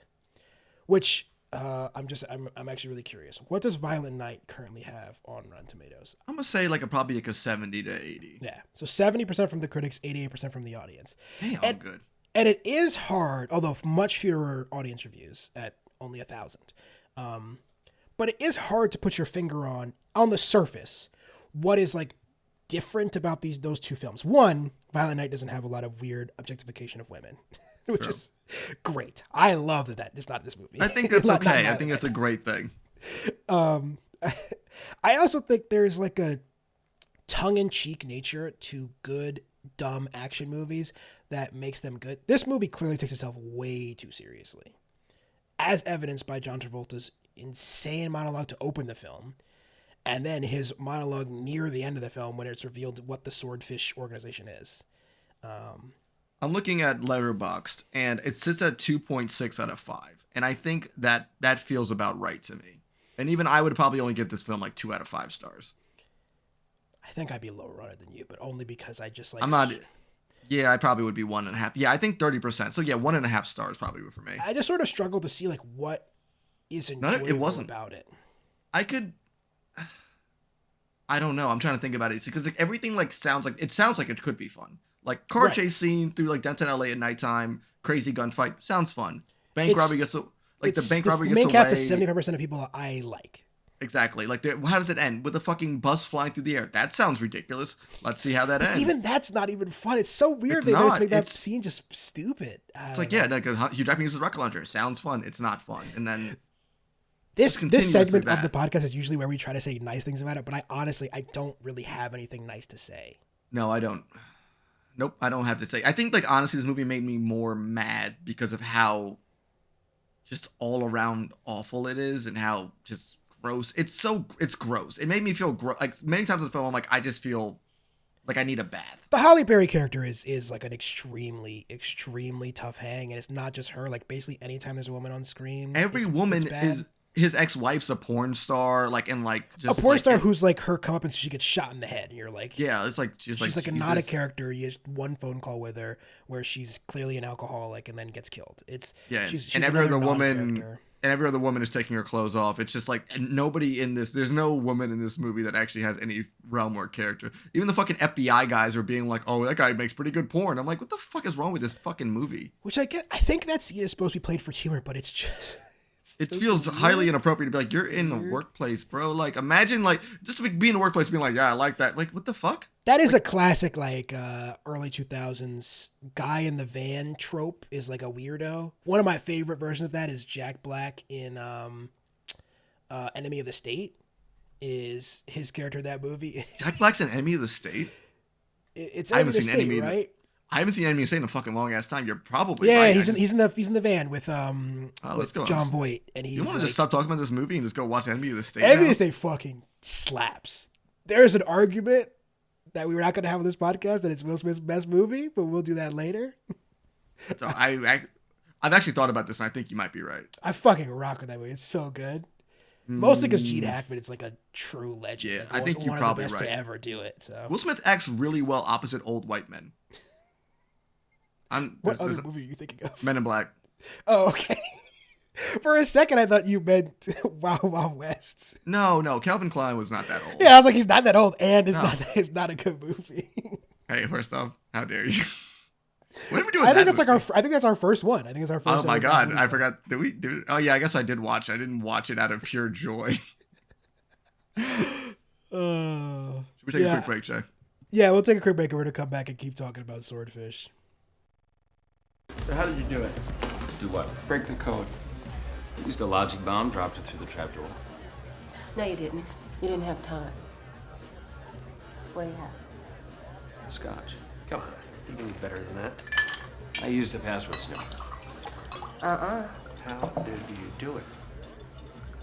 which I'm actually really curious. What does Violent Night currently have on Rotten Tomatoes? I'm gonna say probably like a 70 to 80. Yeah, so 70% from the critics, 88% from the audience. Damn, good. And it is hard, although much fewer audience reviews at only 1,000. But it is hard to put your finger on the surface what is like different about those two films. One, Violent Night doesn't have a lot of weird objectication of women, which is great. I love that is not this movie. I think that's okay. I think it's a great thing. I also think there's like a tongue-in-cheek nature to good, dumb action movies that makes them good. This movie clearly takes itself way too seriously, as evidenced by John Travolta's insane monologue to open the film, and then his monologue near the end of the film when it's revealed what the Swordfish organization is. I'm looking at Letterboxd, and it sits at 2.6 out of 5. And I think that feels about right to me. And even I would probably only give this film like 2 out of 5 stars. I think I'd be lower on it than you, but only because I just like... I'm not... Yeah, I probably would be 1.5. Yeah, I think 30%. So yeah, 1.5 stars probably for me. I just sort of struggled to see like what is enjoyable about it. I don't know. I'm trying to think about it because like everything like sounds like it could be fun. Like car chase scene through like downtown LA at nighttime, crazy gunfight sounds fun. Bank robbery gets away. The main cast is 75% of people I like. Exactly. Like, how does it end? With a fucking bus flying through the air. That sounds ridiculous. Let's see how that ends. Even that's not even fun. It's so weird. They just make that scene just stupid. It's like, yeah, like Hugh Jackman uses a rocket launcher. Sounds fun. It's not fun. And then this segment of the podcast is usually where we try to say nice things about it, but I don't really have anything nice to say. No, I don't. Nope, I don't have to say. I think, like, honestly, this movie made me more mad because of how just all around awful it is and how just gross. It's gross. It made me feel gross. Like, many times in the film, I'm like, I just feel like I need a bath. The Halle Berry character is like an extremely, extremely tough hang, and it's not just her. Like, basically, anytime there's a woman on screen, every woman is... His ex-wife's a porn star, like, and like just a porn star who's like her come up and she gets shot in the head. And you're like, yeah, it's like she's like not a character. You just one phone call with her where she's clearly an alcoholic and then gets killed. She's and every other woman is taking her clothes off. It's just like there's no woman in this movie that actually has any realm or character. Even the fucking FBI guys are being like, oh, that guy makes pretty good porn. I'm like, what the fuck is wrong with this fucking movie? Which I get. I think that scene is supposed to be played for humor, but it's just. It feels highly inappropriate to be like, you're in the workplace, bro. Like, imagine, like, just being in the workplace being like, yeah, I like that. Like, what the fuck? That is a classic, like, early 2000s guy in the van trope is, like, a weirdo. One of my favorite versions of that is Jack Black in Enemy of the State. Is his character in that movie. Jack Black's an Enemy of the State? It's Enemy of the State, right? I haven't seen Enemy of the State in a fucking long ass time. You're probably right. He's in the van with let's go. John Voight, and you want to just stop talking about this movie and just go watch Enemy of the State? Enemy of the State fucking slaps. There's an argument that we were not going to have on this podcast that it's Will Smith's best movie, but we'll do that later. So I've actually thought about this, and I think you might be right. I fucking rock with that movie. It's so good. Mostly because Gene Hackman is like a true legend. Yeah, Like, I think you're one probably of the best right. to ever do it. So, Will Smith acts really well opposite old white men. what other movie are you thinking of? Men in Black. Oh, okay. For a second, I thought you meant Wild Wild West. No, Calvin Klein was not that old. Yeah, I was like, he's not that old, and No. it's not a good movie. Hey, first off, how dare you? What did we do with I think that that's movie? I think that's our first one. I think it's our first. Oh my ever god, movie. I forgot. Did we do? Oh yeah, I guess I did watch. I didn't watch it out of pure joy. Should we take a quick break, Jay? Yeah, we'll take a quick break and we're gonna come back and keep talking about Swordfish. So how did you do it? Do what? Break the code. Used a logic bomb, dropped it through the trapdoor. No, you didn't. You didn't have time. What do you have? Scotch. Come on, you can do better than that. I used a password sniffer. Uh-uh. How did you do it?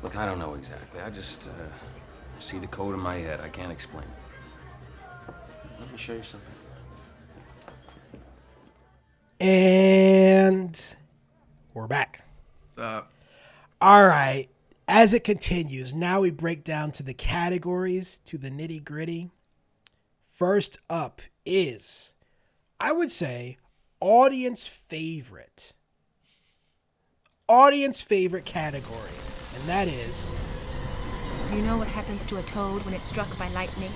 Look, I don't know exactly. I just see the code in my head. I can't explain. Let me show you something. And we're back. All right. As it continues, now we break down to the categories, to the nitty gritty. First up is, I would say, audience favorite. Audience favorite category. And that is, Do you know what happens to a toad when it's struck by lightning?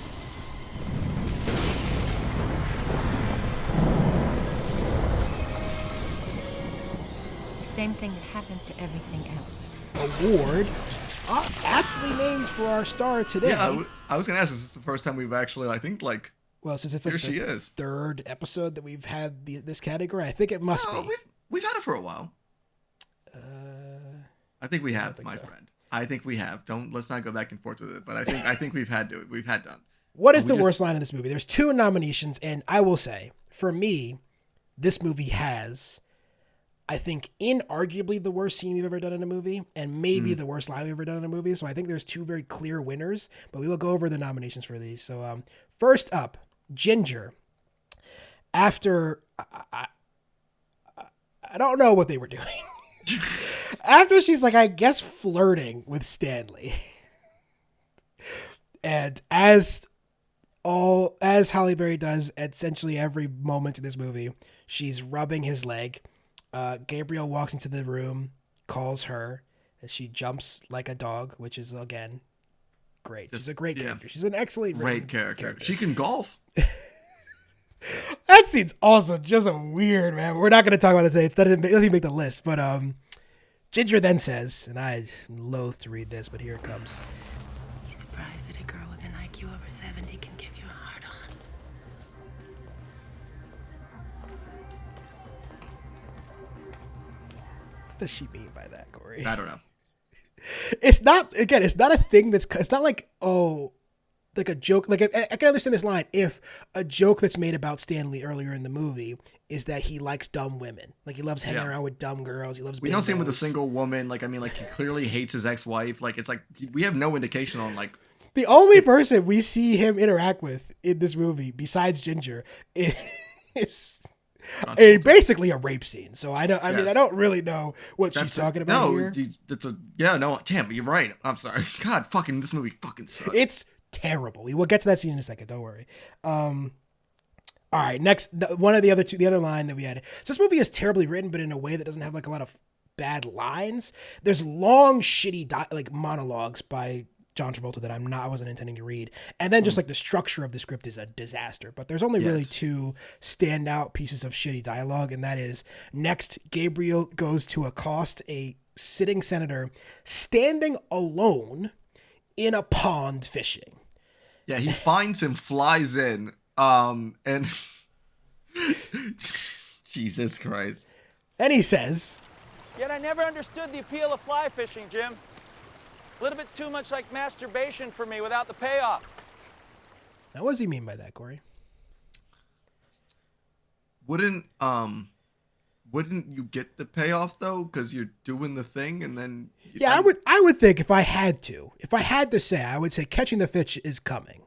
The same thing that happens to everything else. award, aptly named for our star today. Yeah, I was gonna ask. Is this the first time we've actually? I think like. Well, since it's like Here she the is. third episode that we've had this category, I think it must No, be. we've had it for a while. I think we have, my friend. I think we have. Let's not go back and forth with it. But I think we've had done. What is the worst line in this movie? There's 2 nominations, and I will say, for me, this movie has, I think, inarguably the worst scene we've ever done in a movie, and maybe the worst line we've ever done in a movie. So I think there's 2 very clear winners, but we will go over the nominations for these. So first up, Ginger. After I don't know what they were doing. After she's like, I guess, flirting with Stanley, and as Halle Berry does at essentially every moment in this movie, she's rubbing his leg. Gabriel walks into the room, calls her, and she jumps like a dog, which is again great. She's a great character. She's an excellent Great character. She can golf. That scene's also just a weird, man. We're not going to talk about it today. It doesn't even make the list. But Ginger then says, and I'm loath to read this, but here it comes. You surprised that a girl with an IQ over 70 can give you a hard on? What does she mean by that, Corey? I don't know. It's not a thing it's not like, oh, like a joke. Like I can understand this line if a joke that's made about Stanley earlier in the movie is that he likes dumb women. Like he loves hanging around with dumb girls. He loves We don't see him with a bingos. single woman. Like, I mean, like, he clearly hates his ex-wife. Like, it's like, we have no indication on, like... The only person we see him interact with in this movie, besides Ginger, is basically a rape scene. So I mean, I don't really know what she's talking about here. Damn, you're right. I'm sorry. God, fucking, this movie fucking sucks. It's terrible. We will get to that scene in a second. Don't worry. All right, next, the other line that we had. So this movie is terribly written, but in a way that doesn't have like a lot of bad lines. There's long, shitty monologues by John Travolta that I wasn't intending to read, and then just like the structure of the script is a disaster. But there's only really 2 standout pieces of shitty dialogue, and that is next, Gabriel goes to accost a sitting senator standing alone in a pond fishing. Yeah, he finds him, flies in, and Jesus Christ. And he says, Yet I never understood the appeal of fly fishing, Jim. A little bit too much like masturbation for me without the payoff. now what does he mean by that, Corey? Wouldn't you get the payoff though? Because you're doing the thing, and then I would think if I had to say, I would say catching the fish is coming.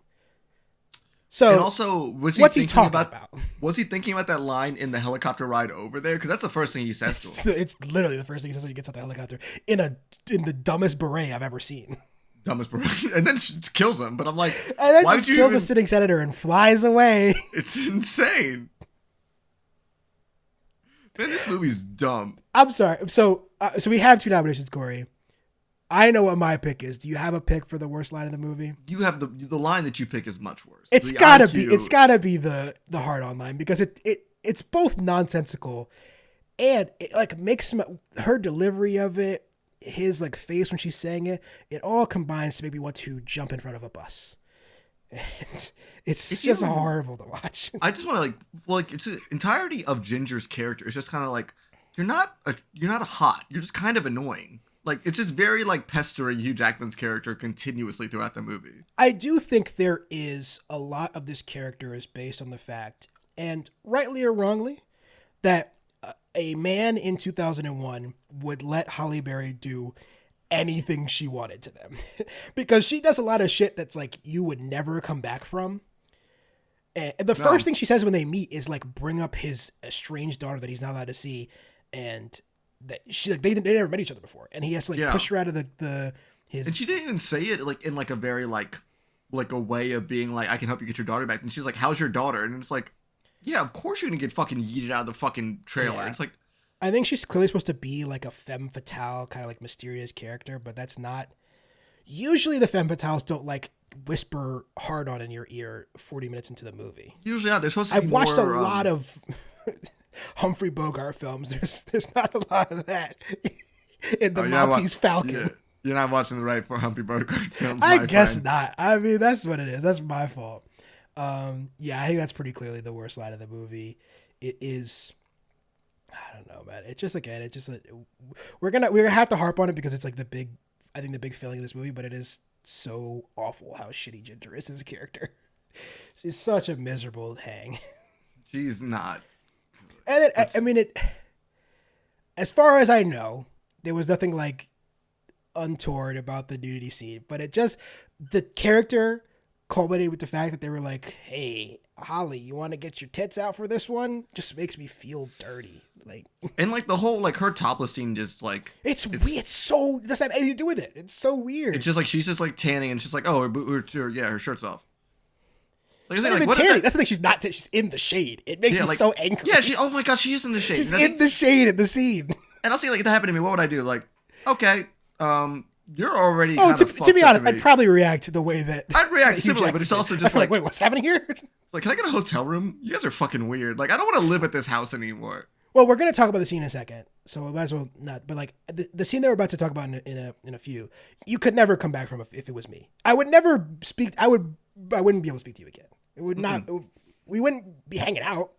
So, and also, was he what's thinking he talking about? Was he thinking about that line in the helicopter ride over there? Because that's the first thing he says to him. It's literally the first thing he says when he gets out the helicopter in the dumbest beret I've ever seen. dumbest person. And then she kills him. But I'm like, And then why just did you kills even... a sitting senator and flies away. It's insane. Man, this movie's dumb. I'm sorry. So we have 2 nominations, Corey. I know what my pick is. Do you have a pick for the worst line of the movie? You have the line that you pick is much worse. It's The gotta IQ be. It's gotta be the hard-on line because it's both nonsensical and it like makes her delivery of it, his like face when she's saying it. It all combines to make me want to jump in front of a bus. And it's just horrible to watch. I just want to it's the entirety of Ginger's character. It's just kind of like you're not hot. You're just kind of annoying. Like it's just very like pestering Hugh Jackman's character continuously throughout the movie. I do think there is a lot of this character is based on the fact, and rightly or wrongly, that a man in 2001 would let Halle Berry do anything she wanted to them because she does a lot of shit that's like you would never come back from. And the first thing she says when they meet is like bring up his estranged daughter that he's not allowed to see, and that she like they never met each other before, and he has to like push her out of his. And she didn't even say it like in like a very like a way of being like I can help you get your daughter back, and she's like how's your daughter, and it's like yeah of course you're gonna get fucking yeeted out of the fucking trailer. Yeah. It's like. I think she's clearly supposed to be like a femme fatale, kind of like mysterious character, but that's not. Usually the femme fatales don't like whisper hard on in your ear 40 minutes into the movie. Usually not. They're supposed to be I've watched a lot of Humphrey Bogart films. There's not a lot of that in the Maltese Falcon. Yeah. You're not watching the right for Humphrey Bogart films. I guess not. I mean, that's what it is. That's my fault. Yeah, I think that's pretty clearly the worst line of the movie. It is. I don't know, man. It's just like we're gonna have to harp on it because it's like the big feeling of this movie, but it is so awful how shitty Ginger is as a character. She's such a miserable hang. She's not. And as far as I know, there was nothing like untoward about the nudity scene, but the character culminated with the fact that they were like, "Hey, Holly, you want to get your tits out for this one?" Just makes me feel dirty. Like, and like the whole like her topless scene just like it's weird. It doesn't have anything to do with it. It's so weird. It's just like she's just like tanning and she's like, oh, her shirt's off. Like, that's the thing. She's not. She's in the shade. It makes me so angry. Yeah. Oh my god, she is in the shade. She's in the shade in the scene. And I'll see like if that happened to me, what would I do? Like, okay, you're already. Oh, to be honest, I'd probably react the way that I'd react similarly, but it's also just like, wait, what's happening here? It's like, can I get a hotel room? You guys are fucking weird. Like, I don't want to live at this house anymore. Well, we're gonna talk about the scene in a second, so we might as well not. But like the scene that we're about to talk about in a few, you could never come back from if it was me. I would never speak. I wouldn't be able to speak to you again. It would not. We wouldn't be hanging out.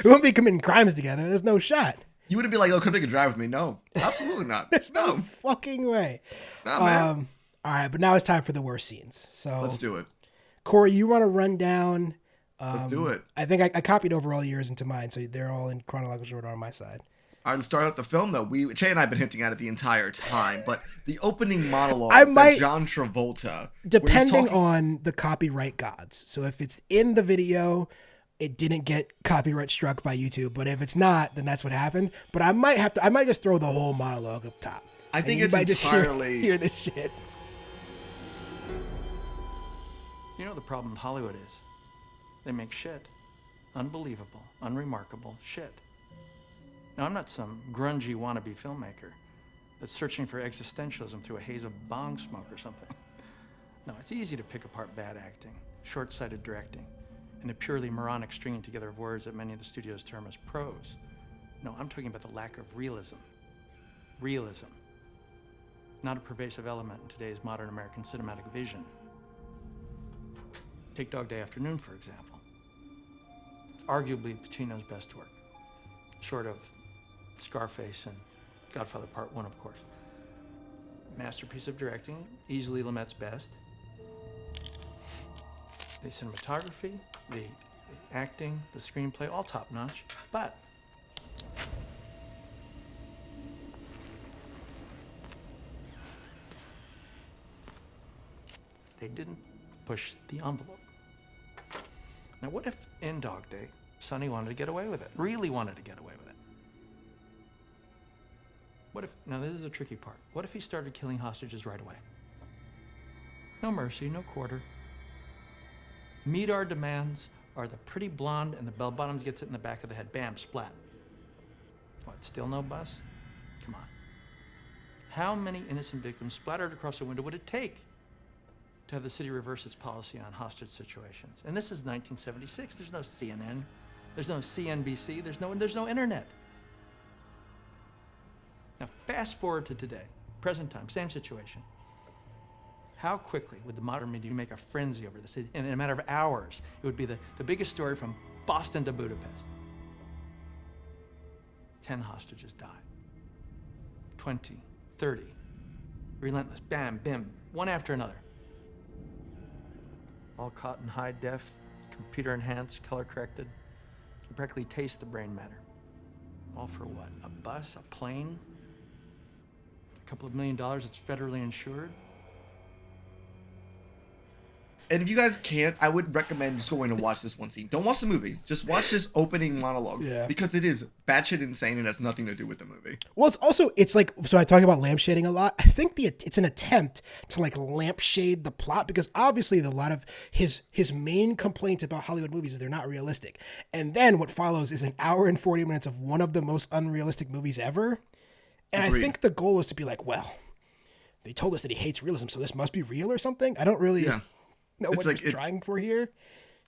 We wouldn't be committing crimes together. There's no shot. You wouldn't be like, oh, come take a drive with me. No, absolutely not. There's no fucking way. No, man. All right, but now it's time for the worst scenes. So let's do it. Corey, you want to run down? Let's do it. I think I copied over all yours into mine, so they're all in chronological order on my side. All right, let's start out the film, though. Che and I have been hinting at it the entire time, but the opening monologue by John Travolta. Depending on the copyright gods. So if it's in the video, it didn't get copyright struck by YouTube, but if it's not, then that's what happened. But I might just throw the whole monologue up top. I think it's entirely... Hear this shit. You know the problem with Hollywood is? They make shit. Unbelievable, unremarkable shit. Now, I'm not some grungy wannabe filmmaker that's searching for existentialism through a haze of bong smoke or something. No, it's easy to pick apart bad acting, short-sighted directing, and the purely moronic stringing together of words that many of the studios term as prose. No, I'm talking about the lack of realism. Realism. Not a pervasive element in today's modern American cinematic vision. Take Dog Day Afternoon, for example. Arguably Pacino's best work, short of Scarface and Godfather Part 1, of course. Masterpiece of directing, easily Lumet's best. The cinematography, the acting, the screenplay, all top-notch, but they didn't push the envelope. Now, what if in Dog Day, Sonny wanted to get away with it, really wanted to get away with it? What if, now this is a tricky part, what if he started killing hostages right away? No mercy, no quarter. Meet our demands, or the pretty blonde and the bell-bottoms gets it in the back of the head. Bam, splat. What, still no bus? Come on. How many innocent victims splattered across a window would it take to have the city reverse its policy on hostage situations? And this is 1976. There's no CNN. There's no CNBC. There's no internet. Now, fast forward to today, present time, same situation. How quickly would the modern media make a frenzy over this? In a matter of hours, it would be the biggest story from Boston to Budapest. 10 hostages died. 20, 30. Relentless, bam, bim, one after another. All caught in high def, computer enhanced, color corrected. You can practically taste the brain matter. All for what? A bus, a plane? A couple of $1 million that's federally insured? And if you guys can't, I would recommend just going to watch this one scene. Don't watch the movie. Just watch this opening monologue. Yeah. Because it is batshit insane and has nothing to do with the movie. Well, it's like, so I talk about lampshading a lot. I think it's an attempt to like lampshade the plot, because obviously a lot of his main complaints about Hollywood movies is they're not realistic. And then what follows is an hour and 40 minutes of one of the most unrealistic movies ever. And Agreed. I think the goal is to be like, well, they told us that he hates realism, so this must be real or something. I don't really know what he's trying for here.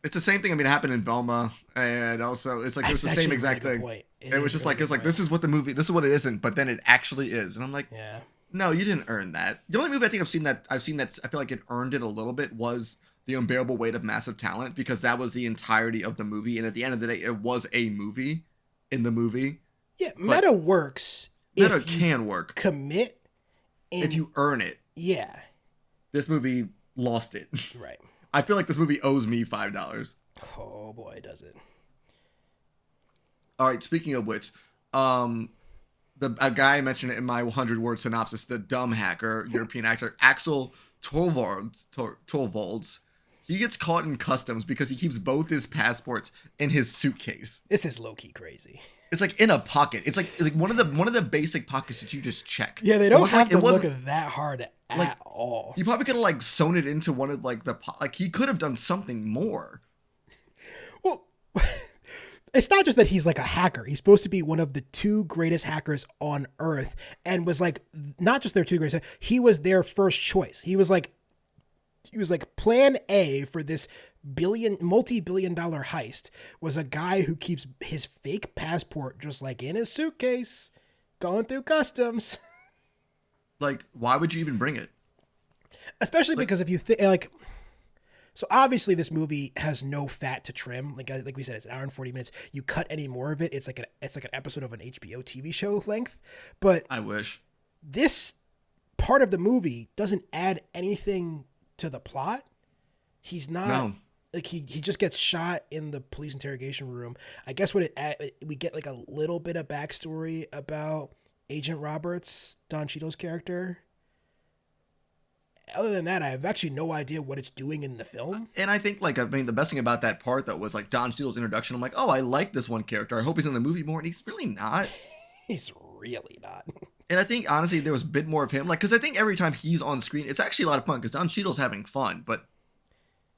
It's the same thing. I mean, it happened in Velma, and also it's like it was the same exact thing. It was just like it's like this is what the movie, this is what it isn't, but then it actually is, and I'm like, yeah, no, you didn't earn that. The only movie I think I've seen that I feel like it earned it a little bit was The Unbearable Weight of Massive Talent, because that was the entirety of the movie, and at the end of the day, it was a movie in the movie. Yeah, meta works. Meta can work. Commit. If you earn it. Yeah. This movie lost it. Right. I feel like this movie owes me $5. Oh boy, does it. All right, speaking of which, a guy mentioned it in my 100-word synopsis, the dumb hacker, European actor, Axel Torvalds. He gets caught in customs because he keeps both his passports in his suitcase. This is low-key crazy. It's like in a pocket. It's like one of the basic pockets that you just check. Yeah, they don't have to look that hard at all. You probably could have like sewn it into one of like he could have done something more. Well, it's not just that he's like a hacker. He's supposed to be one of the two greatest hackers on Earth, and was like not just their two greatest. He was their first choice. He was like plan A for this multi-billion-dollar heist was a guy who keeps his fake passport just like in his suitcase going through customs. Like, why would you even bring it? Especially because if you think so obviously this movie has no fat to trim. Like we said, it's an hour and 40 minutes. You cut any more of it, it's like an episode of an HBO TV show length. But I wish this part of the movie doesn't add anything to the plot. He's not. No. Like he just gets shot in the police interrogation room. I guess we get like a little bit of backstory about Agent Roberts, Don Cheadle's character. Other than that, I have actually no idea what it's doing in the film. And I think the best thing about that part though was like Don Cheadle's introduction. I'm like, oh, I like this one character. I hope he's in the movie more, and he's really not. He's really not. And I think honestly there was a bit more of him, like because I think every time he's on screen, it's actually a lot of fun because Don Cheadle's having fun, but.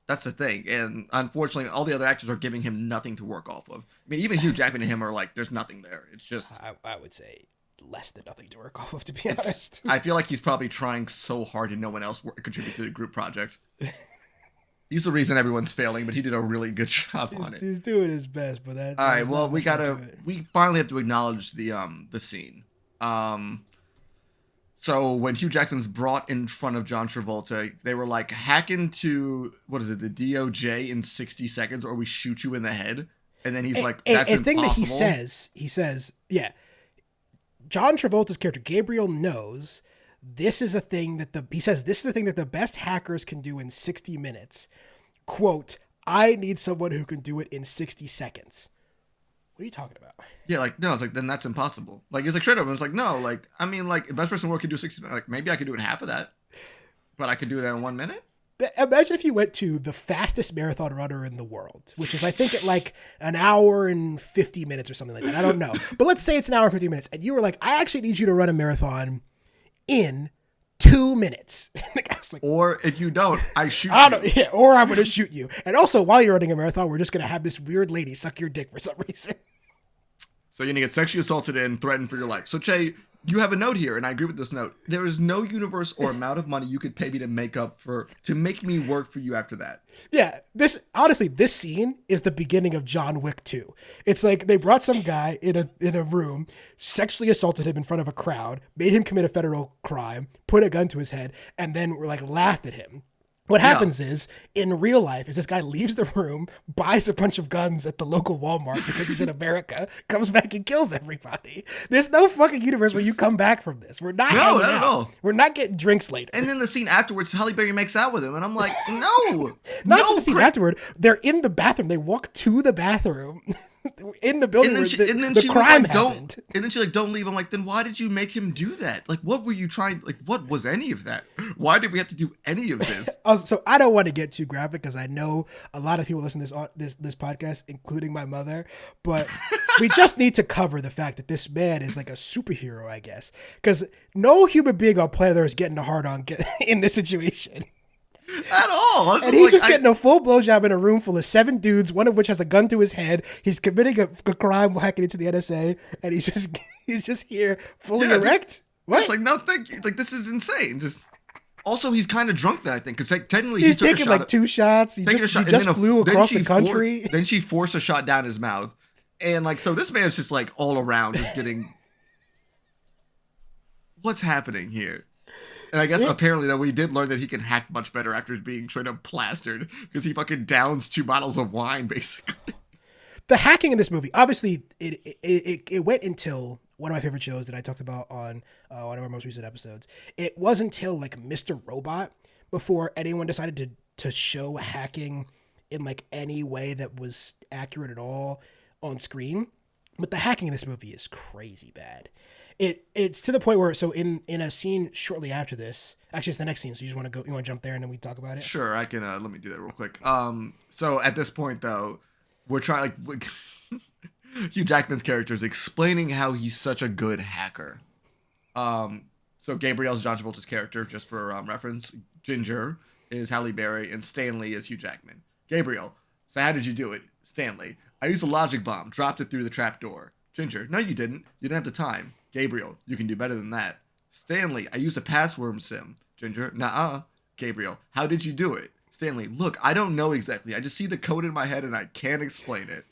That's the thing. And unfortunately, all the other actors are giving him nothing to work off of. I mean, even Hugh Jackman and him are like, there's nothing there. It's just... I would say less than nothing to work off of, to be honest. I feel like he's probably trying so hard and no one else contribute to the group project. He's the reason everyone's failing, but he did a really good job on it. He's doing his best, but that... All right, well, we finally have to acknowledge the scene. So when Hugh Jackman's brought in front of John Travolta, they were like, hack into, what is it, the DOJ in 60 seconds or we shoot you in the head. And then he's like, that's impossible. Thing that he says, yeah, John Travolta's character, Gabriel, knows this is a thing that this is the thing that the best hackers can do in 60 minutes. Quote, I need someone who can do it in 60 seconds. What are you talking about? Yeah, like, no, it's like, then that's impossible. Like, it's like straight up. It's like, no, like, I mean, like, the best person in the world can do 60 minutes. Like, maybe I could do it in half of that. But I could do that in 1 minute? Imagine if you went to the fastest marathon runner in the world, which is, I think, at like an hour and 50 minutes or something like that. I don't know. But let's say it's an hour and 50 minutes. And you were like, I actually need you to run a marathon in 2 minutes. The guy's like, or if you don't, I shoot I you. don't know, yeah, or I'm going to shoot you. And also, while you're running a marathon, we're just going to have this weird lady suck your dick for some reason. So you're going to get sexually assaulted and threatened for your life. So, Che, you have a note here, and I agree with this note. There is no universe or amount of money you could pay me to make me work for you after that. Yeah, this scene is the beginning of John Wick 2. It's like they brought some guy in a room, sexually assaulted him in front of a crowd, made him commit a federal crime, put a gun to his head, and then were like laughed at him. What happens is, in real life, is this guy leaves the room, buys a bunch of guns at the local Walmart because he's in America, comes back and kills everybody. There's no fucking universe where you come back from this. We're not hanging not out. at all. We're not getting drinks later. And then the scene afterwards, Halle Berry makes out with him, and I'm like, no. Not just the scene afterward. They're in the bathroom. They walk to the bathroom in the building where the crime happened. And then she's like, don't leave. I'm like, then why did you make him do that? Like, what were you trying? Like, what was any of that? Why did we have to do any of this? So I don't want to get too graphic because I know a lot of people listen to this podcast, including my mother. But we just need to cover the fact that this man is like a superhero, I guess, because no human being on planet Earth is getting a hard on in this situation. At all. And he's just getting a full blowjob in a room full of 7 dudes, one of which has a gun to his head. He's committing a crime hacking into the NSA, and he's just here fully erect. What? It's like, no, thank you. Like, this is insane. Just also, he's kind of drunk then, I think, because technically he's taking like 2 shots. He just flew across the country. Then she forced a shot down his mouth, and like, so this man's just like all around, just getting. What's happening here? And I guess apparently that we did learn that he can hack much better after being straight up plastered because he fucking downs 2 bottles of wine, basically. The hacking in this movie, obviously, it went until one of my favorite shows that I talked about on one of our most recent episodes. It wasn't until like Mr. Robot before anyone decided to show hacking in like any way that was accurate at all on screen. But the hacking in this movie is crazy bad. It's to the point where, so in a scene shortly after this, actually it's the next scene, so you want to jump there and then we talk about it? Sure, I can, let me do that real quick. So at this point though, we're trying, like, Hugh Jackman's character is explaining how he's such a good hacker. So Gabrielle's John Travolta's character, just for reference, Ginger is Halle Berry, and Stanley is Hugh Jackman. Gabriel, so how did you do it? Stanley, I used a logic bomb, dropped it through the trap door. Ginger, no you didn't. You didn't have the time. Gabriel, you can do better than that. Stanley, I used a password sim. Ginger, nuh-uh. Gabriel, how did you do it? Stanley, look, I don't know exactly. I just see the code in my head and I can't explain it.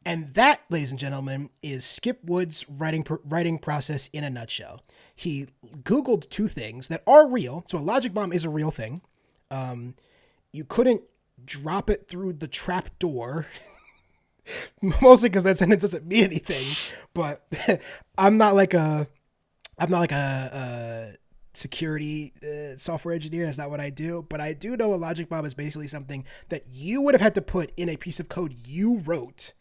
And that, ladies and gentlemen, is Skip Wood's writing process in a nutshell. He Googled 2 things that are real. So a logic bomb is a real thing. You couldn't drop it through the trap door. Mostly because that sentence doesn't mean anything, but I'm not like a security software engineer. That's not what I do, but I do know a logic bomb is basically something that you would have had to put in a piece of code you wrote,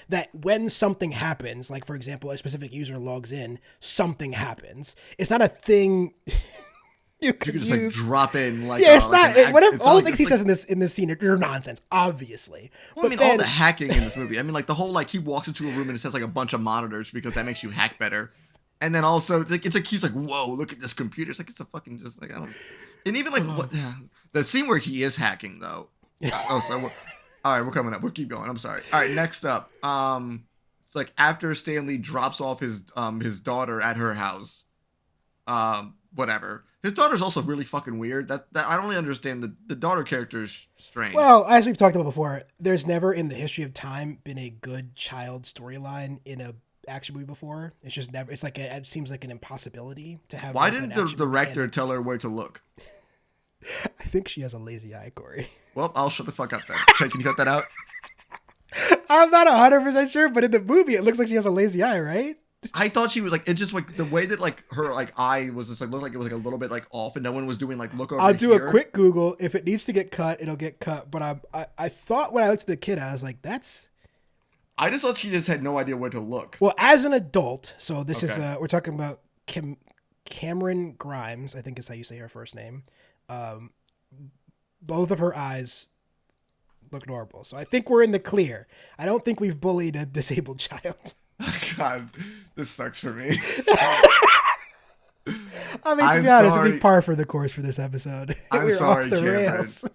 that when something happens, like for example, a specific user logs in, something happens. It's not a thing you could just use. Like drop in like it's not whatever. It's all not the things he says in this scene are nonsense, obviously. Well, I mean, all the hacking in this movie. I mean, like the whole like he walks into a room and it says like a bunch of monitors because that makes you hack better. And then also it's like he's like, whoa, look at this computer. It's like it's a fucking just like I don't. And even like what the scene where he is hacking though. All right, we're coming up. We'll keep going. I'm sorry. All right, next up. It's like after Stanley drops off his daughter at her house. Whatever. His daughter's also really fucking weird. That I don't really understand. The daughter character is strange. Well, as we've talked about before, there's never in the history of time been a good child storyline in a action movie before. It's just never. It's like it seems like an impossibility to have. Why didn't the director tell her where to look? I think she has a lazy eye, Corey. Well, I'll shut the fuck up then. Che, can you cut that out? I'm not 100% sure, but in the movie, it looks like she has a lazy eye, right? I thought she was like, it just like the way that like her like eye was just like looked like it was like a little bit like off, and no one was doing like look over. I'll do here. a quick Google. If it needs to get cut, it'll get cut. But I thought when I looked at the kid, I was like, that's. I just thought she just had no idea where to look. Well, as an adult, so this is we're talking about Cameron Grimes, I think is how you say her first name. Both of her eyes look normal, so I think we're in the clear. I don't think we've bullied a disabled child. God, this sucks for me. I mean, to be honest, it'd be par for the course for this episode. I'm We're sorry, off the Cameron. rails.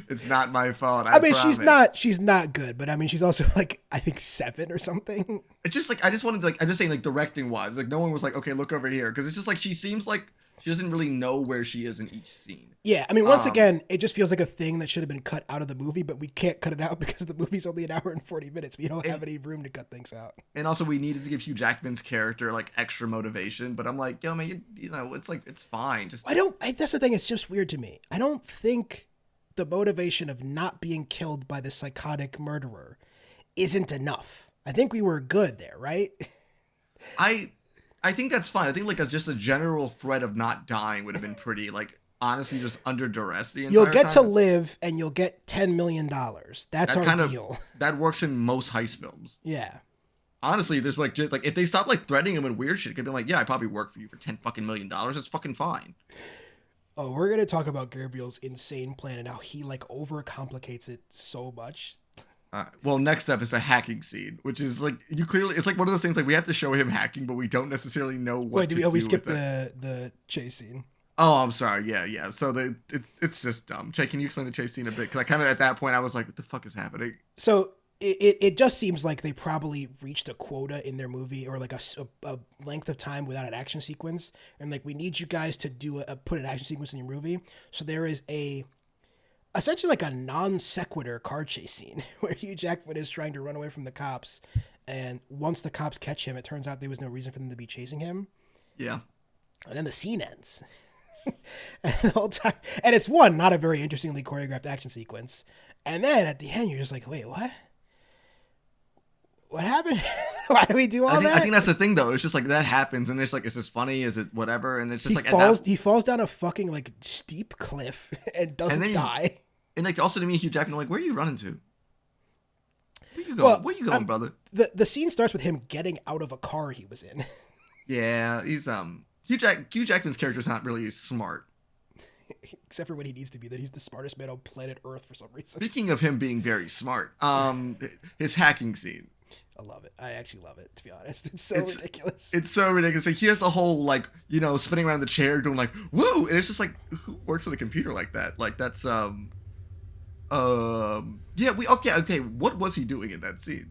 It's not my fault. I mean, promise. she's not good, but I mean, she's also like, I think 7 or something. It's just like, I just wanted to, like, I'm just saying, like, directing wise, like, no one was like, okay, look over here. Because it's just like, she seems like she doesn't really know where she is in each scene. Yeah, I mean, once again, it just feels like a thing that should have been cut out of the movie, but we can't cut it out because the movie's only an hour and 40 minutes. We don't have any room to cut things out. And also, we needed to give Hugh Jackman's character, like, extra motivation. But I'm like, yo, man, you know, it's like, it's fine. Just That's the thing. It's just weird to me. I don't think the motivation of not being killed by the psychotic murderer isn't enough. I think we were good there, right? I think that's fine. I think like just a general threat of not dying would have been pretty, like, honestly, just under duress the entire You'll get to time. live and you'll get $10 million. That's That our kind of- deal. That works in most heist films. Yeah. Honestly, there's like, just like, if they stop like threatening him and weird shit, it could be like, yeah, I probably work for you for $10 fucking million. It's fucking fine. Oh, we're going to talk about Gabriel's insane plan and how he like overcomplicates it so much. Well, next up is a hacking scene, which is like, it's like one of those things like we have to show him hacking, but we don't necessarily know what Wait, to do. we skip with it. the chase scene? Oh, I'm sorry. Yeah. So it's just dumb. Che, can you explain the chase scene a bit? Because I kind of at that point I was like, what the fuck is happening? So it just seems like they probably reached a quota in their movie or like a length of time without an action sequence, and like we need you guys to do put an action sequence in your movie. So there is essentially like a non sequitur car chase scene where Hugh Jackman is trying to run away from the cops, and once the cops catch him, it turns out there was no reason for them to be chasing him. Yeah. And then the scene ends. And the whole time, and it's not a very interestingly choreographed action sequence. And then at the end, you're just like, wait, what? What happened? Why do we do all that? I think that's the thing, though. It's just like that happens, and it's like, is this funny? Is it whatever? And it's just he falls down a fucking like steep cliff and doesn't die. And like also to me, Hugh Jackman, like, where are you running to? Where you going? Well, where you going, brother? The scene starts with him getting out of a car he was in. Yeah, he's Hugh Jackman's character is not really smart. Except for when he needs to be, that he's the smartest man on planet Earth for some reason. Speaking of him being very smart, his hacking scene. I love it. I actually love it, to be honest. It's ridiculous. It's so ridiculous. Like, he has a whole, like, you know, spinning around the chair doing, like, woo! And it's just, like, who works on a computer like that? Like, that's, okay. What was he doing in that scene?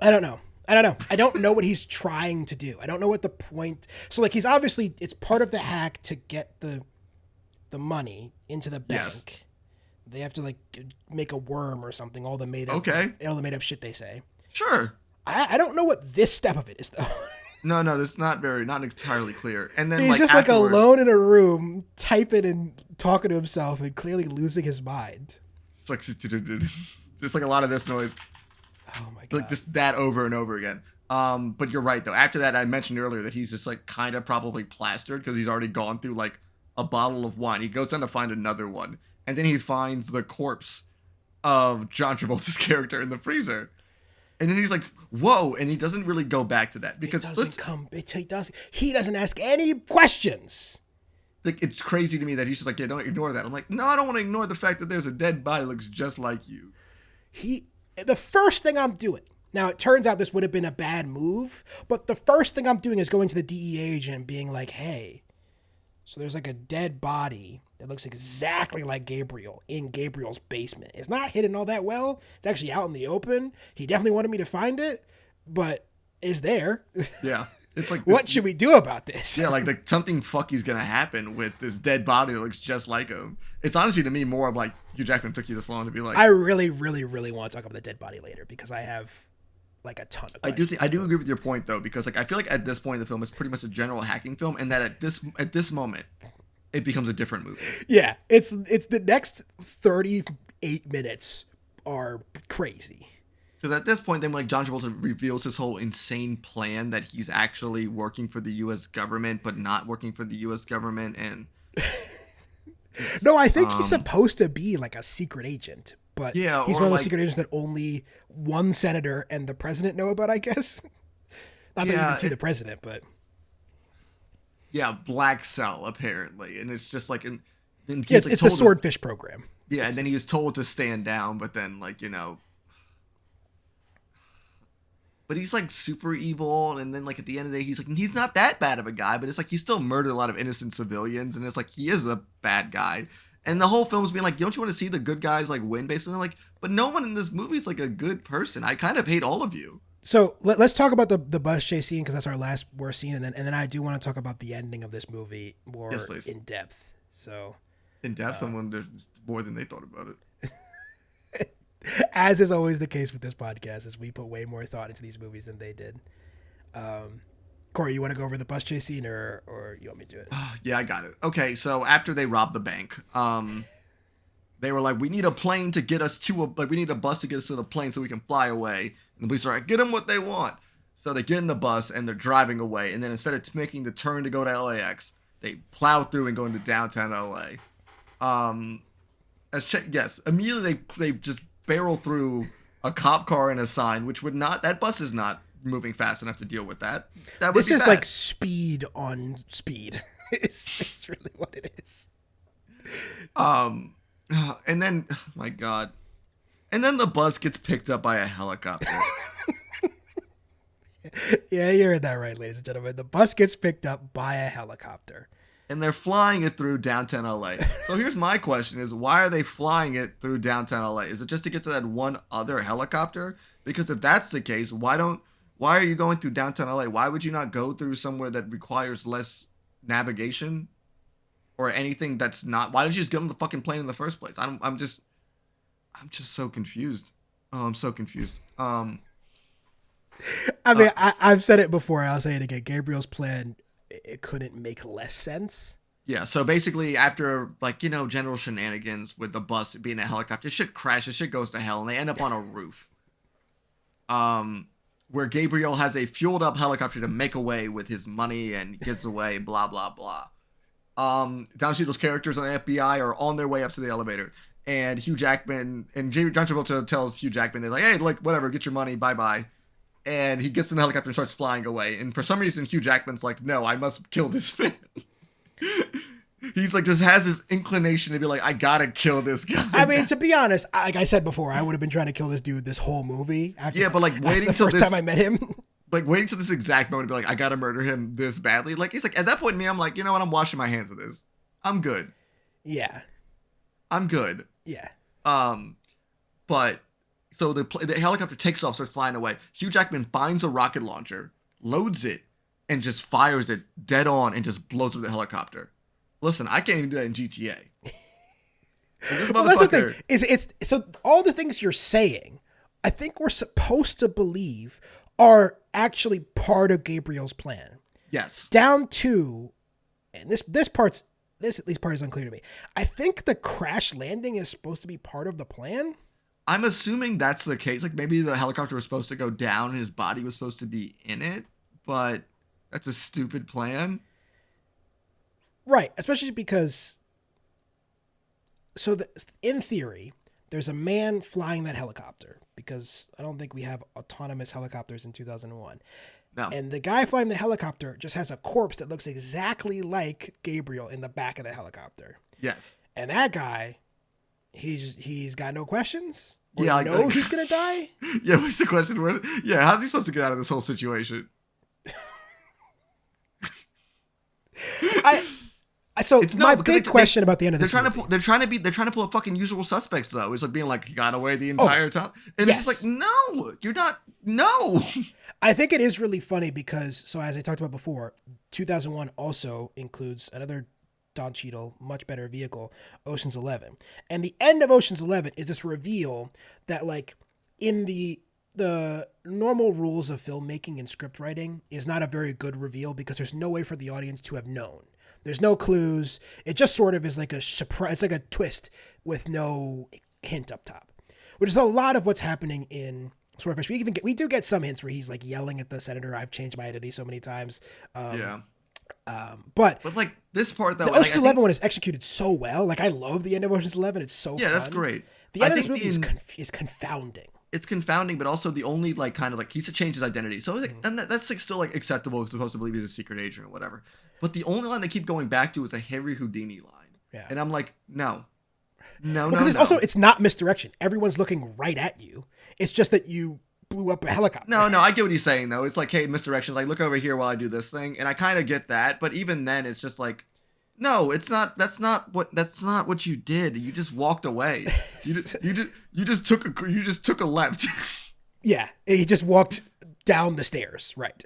I don't know. I don't know what he's trying to do. I don't know what the point. So, like, he's obviously, it's part of the hack to get the money into the bank. Yes. They have to like make a worm or something. All the made up shit they say. Sure. I don't know what this step of it is though. No, that's not entirely clear. And then he's just like alone in a room, typing and talking to himself, and clearly losing his mind. It's like just like a lot of this noise. Oh my god! Like just that over and over again. But you're right though. After that, I mentioned earlier that he's just like kind of probably plastered because he's already gone through like a bottle of wine. He goes down to find another one. And then he finds the corpse of John Travolta's character in the freezer. And then he's like, whoa. And he doesn't really go back to that because he doesn't ask any questions. Like, it's crazy to me that he's just like, yeah, don't ignore that. I'm like, no, I don't want to ignore the fact that there's a dead body that looks just like you. The first thing I'm doing, now it turns out this would have been a bad move, but the first thing I'm doing is going to the DEA agent and being like, hey, so there's like a dead body that looks exactly like Gabriel in Gabriel's basement. It's not hidden all that well. It's actually out in the open. He definitely wanted me to find it, but it's there. Yeah. It's like, what should we do about this? Yeah, like something fucky's gonna happen with this dead body that looks just like him. It's honestly to me more of like Hugh Jackman took you this long to be like. I really, really, really want to talk about the dead body later because I have like a ton of questions. I do agree with your point though, because like I feel like at this point in the film it's pretty much a general hacking film, and that at this moment it becomes a different movie. Yeah, it's the next 38 minutes are crazy. Because at this point, then like John Travolta reveals his whole insane plan that he's actually working for the U.S. government, but not working for the U.S. government, and no, I think he's supposed to be like a secret agent, but yeah, he's one of those secret agents that only one senator and the president know about. I guess not that you can see the president, but yeah, Black Cell apparently, and it's just like it's the Swordfish program. Yeah, and then he was told to stand down, but then like but he's like super evil. And then like at the end of the day, he's not that bad of a guy, but it's like he still murdered a lot of innocent civilians. And it's like, he is a bad guy. And the whole film's being like, don't you want to see the good guys like win basically? Like, but no one in this movie is like a good person. I kind of hate all of you. So let's talk about the bus chase scene, because that's our last worst scene. And then I do want to talk about the ending of this movie more in depth. So in depth, someone there's more than they thought about it. As is always the case with this podcast, is we put way more thought into these movies than they did. Corey, you want to go over the bus chase scene, or you want me to do it? Yeah, I got it. Okay, so after they robbed the bank, they were like, we need a plane to get us we need a bus to get us to the plane so we can fly away. And the police are like, get them what they want. So they get in the bus and they're driving away. And then instead of making the turn to go to LAX, they plow through and go into downtown LA. Immediately they just barrel through a cop car and a sign, which would not, that bus is not moving fast enough to deal with that. This is like speed on speed. It's really what it is. And then, oh my God. And then the bus gets picked up by a helicopter. Yeah, you heard that right, ladies and gentlemen. The bus gets picked up by a helicopter. And they're flying it through downtown LA. So here's my question is, why are they flying it through downtown LA? Is it just to get to that one other helicopter? Because if that's the case, why are you going through downtown LA? Why would you not go through somewhere that requires less navigation or anything that's not? Why didn't you just get on the fucking plane in the first place? I'm just so confused. Oh, I'm so confused. I mean, I've said it before. I'll say it again. Gabriel's plan, it couldn't make less sense. Yeah. So basically, after general shenanigans with the bus being a helicopter, shit crashes, shit goes to hell, and they end up on a roof. Where Gabriel has a fueled up helicopter to make away with his money and gets away. Blah blah blah. Don Cheadle's characters on the FBI are on their way up to the elevator. And Hugh Jackman and John Travolta tells Hugh Jackman, they're like, hey, whatever, get your money, bye-bye. And he gets in the helicopter and starts flying away. And for some reason, Hugh Jackman's like, no, I must kill this man. He's like, just has this inclination to be like, I gotta kill this guy. I mean, to be honest, like I said before, I would have been trying to kill this dude this whole movie. Waiting till first time I met him. Like, waiting till this exact moment to be like, I gotta murder him this badly. Like, he's like, at that point, I'm like, you know what, I'm washing my hands of this. I'm good. Yeah. I'm good. Yeah. But so the helicopter takes off, starts flying away. Hugh Jackman finds a rocket launcher, loads it, and just fires it dead on and just blows up the helicopter. Listen, I can't even do that in GTA. This well, that's the thing. It's so all the things you're saying, I think we're supposed to believe are actually part of Gabriel's plan. Yes. Down to, and this part is unclear to me. I think the crash landing is supposed to be part of the plan. I'm assuming that's the case. Like maybe the helicopter was supposed to go down, his body was supposed to be in it, but that's a stupid plan. Right, especially because in theory, there's a man flying that helicopter, because I don't think we have autonomous helicopters in 2001. No. And the guy flying the helicopter just has a corpse that looks exactly like Gabriel in the back of the helicopter. Yes. And that guy, he's got no questions. Or yeah, he knows he's gonna die. Yeah, what's the question? How's he supposed to get out of this whole situation? Big question about the end of this movie. They're trying to pull a fucking Usual Suspects though. It's like being like, he got away the entire time, and yes. It's just like, no, you're not. No. I think it is really funny because, so as I talked about before, 2001 also includes another Don Cheadle, much better vehicle, Ocean's 11, and the end of Ocean's 11 is this reveal that, like, in the normal rules of filmmaking and script writing, is not a very good reveal because there's no way for the audience to have known. There's no clues. It just sort of is like a surprise. It's like a twist with no hint up top, which is a lot of what's happening in Swordfish. We do get some hints where he's like yelling at the senator, "I've changed my identity so many times." But like this part, though, the Ocean's 11 one is executed so well. Like, I love the end of Ocean's 11. It's so fun. That's great. The end of this movie is confounding. It's confounding, but also the only like kind of like he's to change his identity. So like, and that's like still like acceptable. It's supposed to believe he's a secret agent or whatever. But the only line they keep going back to is a Harry Houdini line. Yeah. And I'm like, no. Also, it's not misdirection. Everyone's looking right at you. It's just that you blew up a helicopter. No, I get what he's saying though. It's like, hey, misdirection. Like, look over here while I do this thing, and I kind of get that. But even then, it's just like, no, it's not. That's not what you did. You just walked away. You just took a left. Yeah, he just walked down the stairs. Right.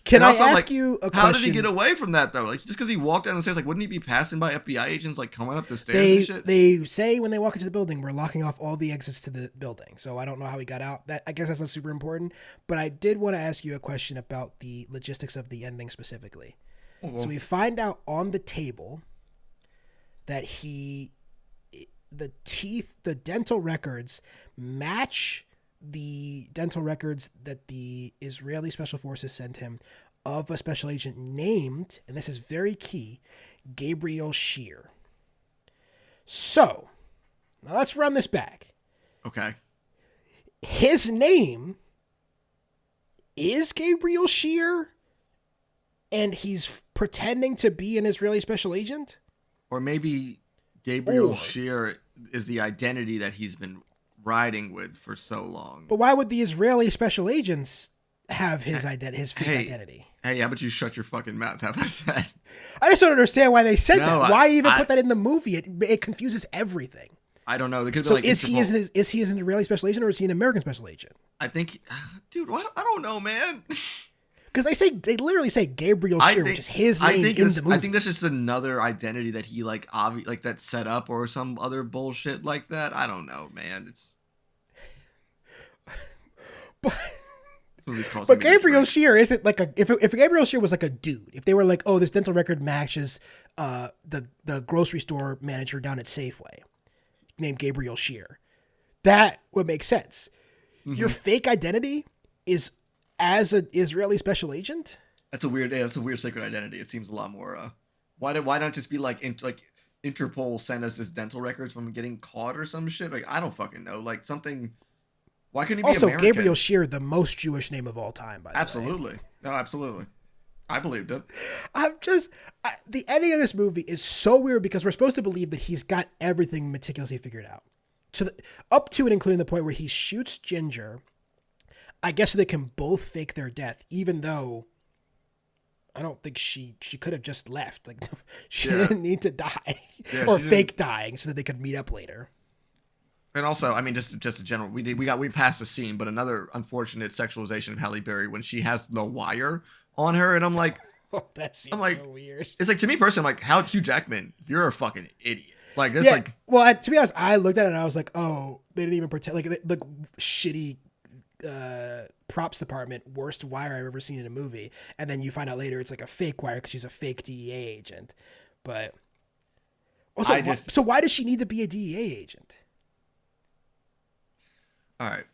Can I ask you a question? How did he get away from that though? Like, just because he walked down the stairs, like, wouldn't he be passing by FBI agents like coming up the stairs and shit? They say when they walk into the building, we're locking off all the exits to the building. So I don't know how he got out. I guess that's not super important. But I did want to ask you a question about the logistics of the ending specifically. Mm-hmm. So we find out on the table that the dental records match the dental records that the Israeli Special Forces sent him of a special agent named, and this is very key, Gabriel Shear. So, now let's run this back. Okay. His name is Gabriel Shear, and he's pretending to be an Israeli special agent? Or maybe Gabriel Shear is the identity that he's been riding with for so long. But why would the Israeli special agents have his fake identity? Hey, how about you shut your fucking mouth? How about that? I just don't understand why they said that. Why even put that in the movie? It confuses everything. I don't know. So like is he an Israeli special agent or is he an American special agent? I think, dude, I don't know, man. Because they literally say Gabriel Shear, which is his name in the movie. I think that's just another identity that he like that set up or some other bullshit like that. I don't know, man. It's but Gabriel Shear isn't like if Gabriel Shear was like a dude, if they were like, oh, this dental record matches the grocery store manager down at Safeway named Gabriel Shear, that would make sense. Mm-hmm. Your fake identity is as an Israeli special agent? That's a weird secret identity. It seems a lot more. Why not just be like Interpol send us his dental records from getting caught or some shit? Like, I don't fucking know. Like something. Why couldn't he be also American? Gabriel Shear, the most Jewish name of all time? By the way. Absolutely. No, absolutely. I believed it. The ending of this movie is so weird because we're supposed to believe that he's got everything meticulously figured out, up to and including the point where he shoots Ginger. I guess so they can both fake their death, even though I don't think she could have just left. Like she didn't need to die or fake dying so that they could meet up later. And also, I mean, just a general, we passed a scene, but another unfortunate sexualization of Halle Berry when she has the wire on her, and I'm like, that seems so weird. It's like, to me personally, I'm like, how Hugh Jackman, you're a fucking idiot. Like that's like. Well, to be honest, I looked at it and I was like, oh, they didn't even pretend. Like shitty. Props department, worst wire I've ever seen in a movie, and then you find out later it's like a fake wire because she's a fake DEA agent. But also, so why does she need to be a DEA agent? All right,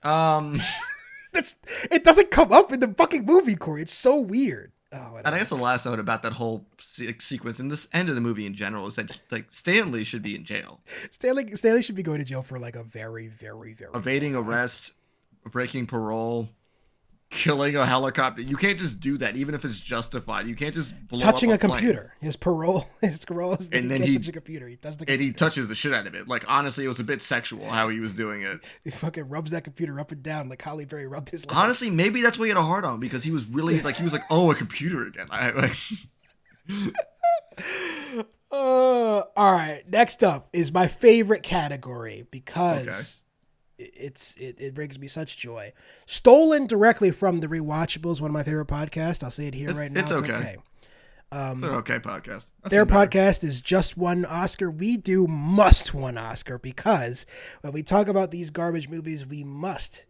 it doesn't come up in the fucking movie, Corey. It's so weird. Oh, and I guess the last note about that whole sequence and this end of the movie in general is that like Stanley should be in jail. Stanley should be going to jail for like a very, very, very evading arrest. Breaking parole, killing a helicopter. You can't just do that, even if it's justified. You can't just blow touching up a computer. His parole is and then he touches a computer. He touches the computer. And he touches the shit out of it. Like honestly, it was a bit sexual how he was doing it. He fucking rubs that computer up and down like Halle Berry rubbed his leg. Honestly, maybe that's why he had a hard on because he was really like oh, a computer again. All right. Next up is my favorite category because. It brings me such joy. Stolen directly from the Rewatchables, one of my favorite podcasts. I'll say it here right now. It's okay. They're okay podcast. Their podcast is Just One Oscar. We do Must One Oscar because when we talk about these garbage movies, we must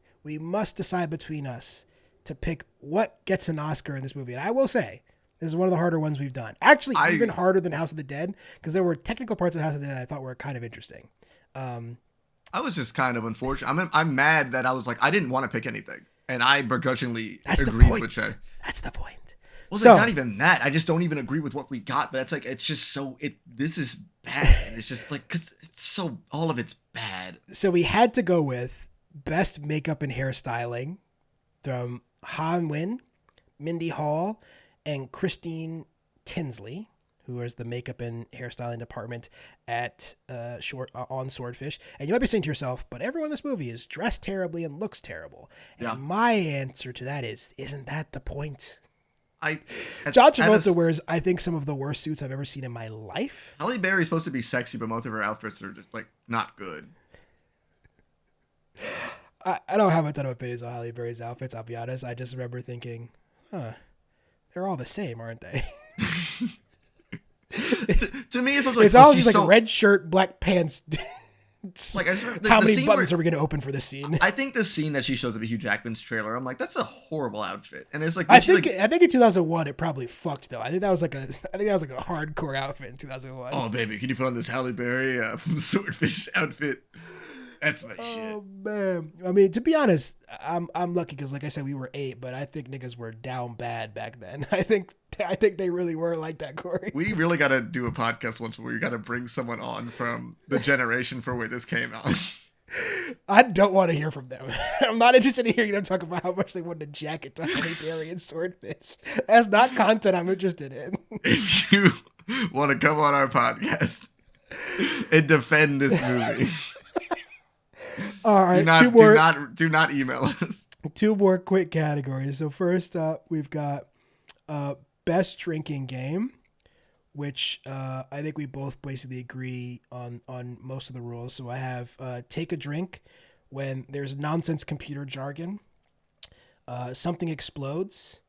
decide between us to pick what gets an Oscar in this movie. And I will say, this is one of the harder ones we've done. Actually, even harder than House of the Dead because there were technical parts of House of the Dead I thought were kind of interesting. I was just kind of unfortunate. I'm mad that I was like, I didn't want to pick anything. And I begrudgingly agreed with Che. That's the point. Well, so, not even that. I just don't even agree with what we got. But it's like, it's just so, this is bad. It's just like, because it's so, all of it's bad. So we had to go with best makeup and hairstyling from Han Nguyen, Mindy Hall, and Christine Tinsley, who is the makeup and hairstyling department at on Swordfish. And you might be saying to yourself, but everyone in this movie is dressed terribly and looks terrible. And my answer to that is, isn't that the point? John Travolta wears, I think, some of the worst suits I've ever seen in my life. Halle Berry is supposed to be sexy, but most of her outfits are just like not good. I don't have a ton of opinions on Halle Berry's outfits, I'll be honest. I just remember thinking, they're all the same, aren't they? to me, it's supposed to be it's all just like red shirt, black pants. Like, I just remember how many buttons are we going to open for this scene? I think the scene that she shows up at Hugh Jackman's trailer, I'm like, that's a horrible outfit. And it's like, I think in 2001 it probably fucked though. I think that was like a hardcore outfit in 2001. Oh baby, can you put on this Halle Berry Swordfish outfit? That's my shit. Oh man, I mean, to be honest, I'm lucky because, like I said, we were 8, but I think niggas were down bad back then. I think they really were like that, Corey. We really got to do a podcast once where we got to bring someone on from the generation for where this came out. I don't want to hear from them. I'm not interested in hearing them talk about how much they wanted to jacket to Halle Berry and Swordfish. That's not content I'm interested in. If you want to come on our podcast and defend this movie. All right, do not email us. 2 more quick categories. So first up, we've got best drinking game, which I think we both basically agree on most of the rules. So I have take a drink when there's nonsense computer jargon, something explodes,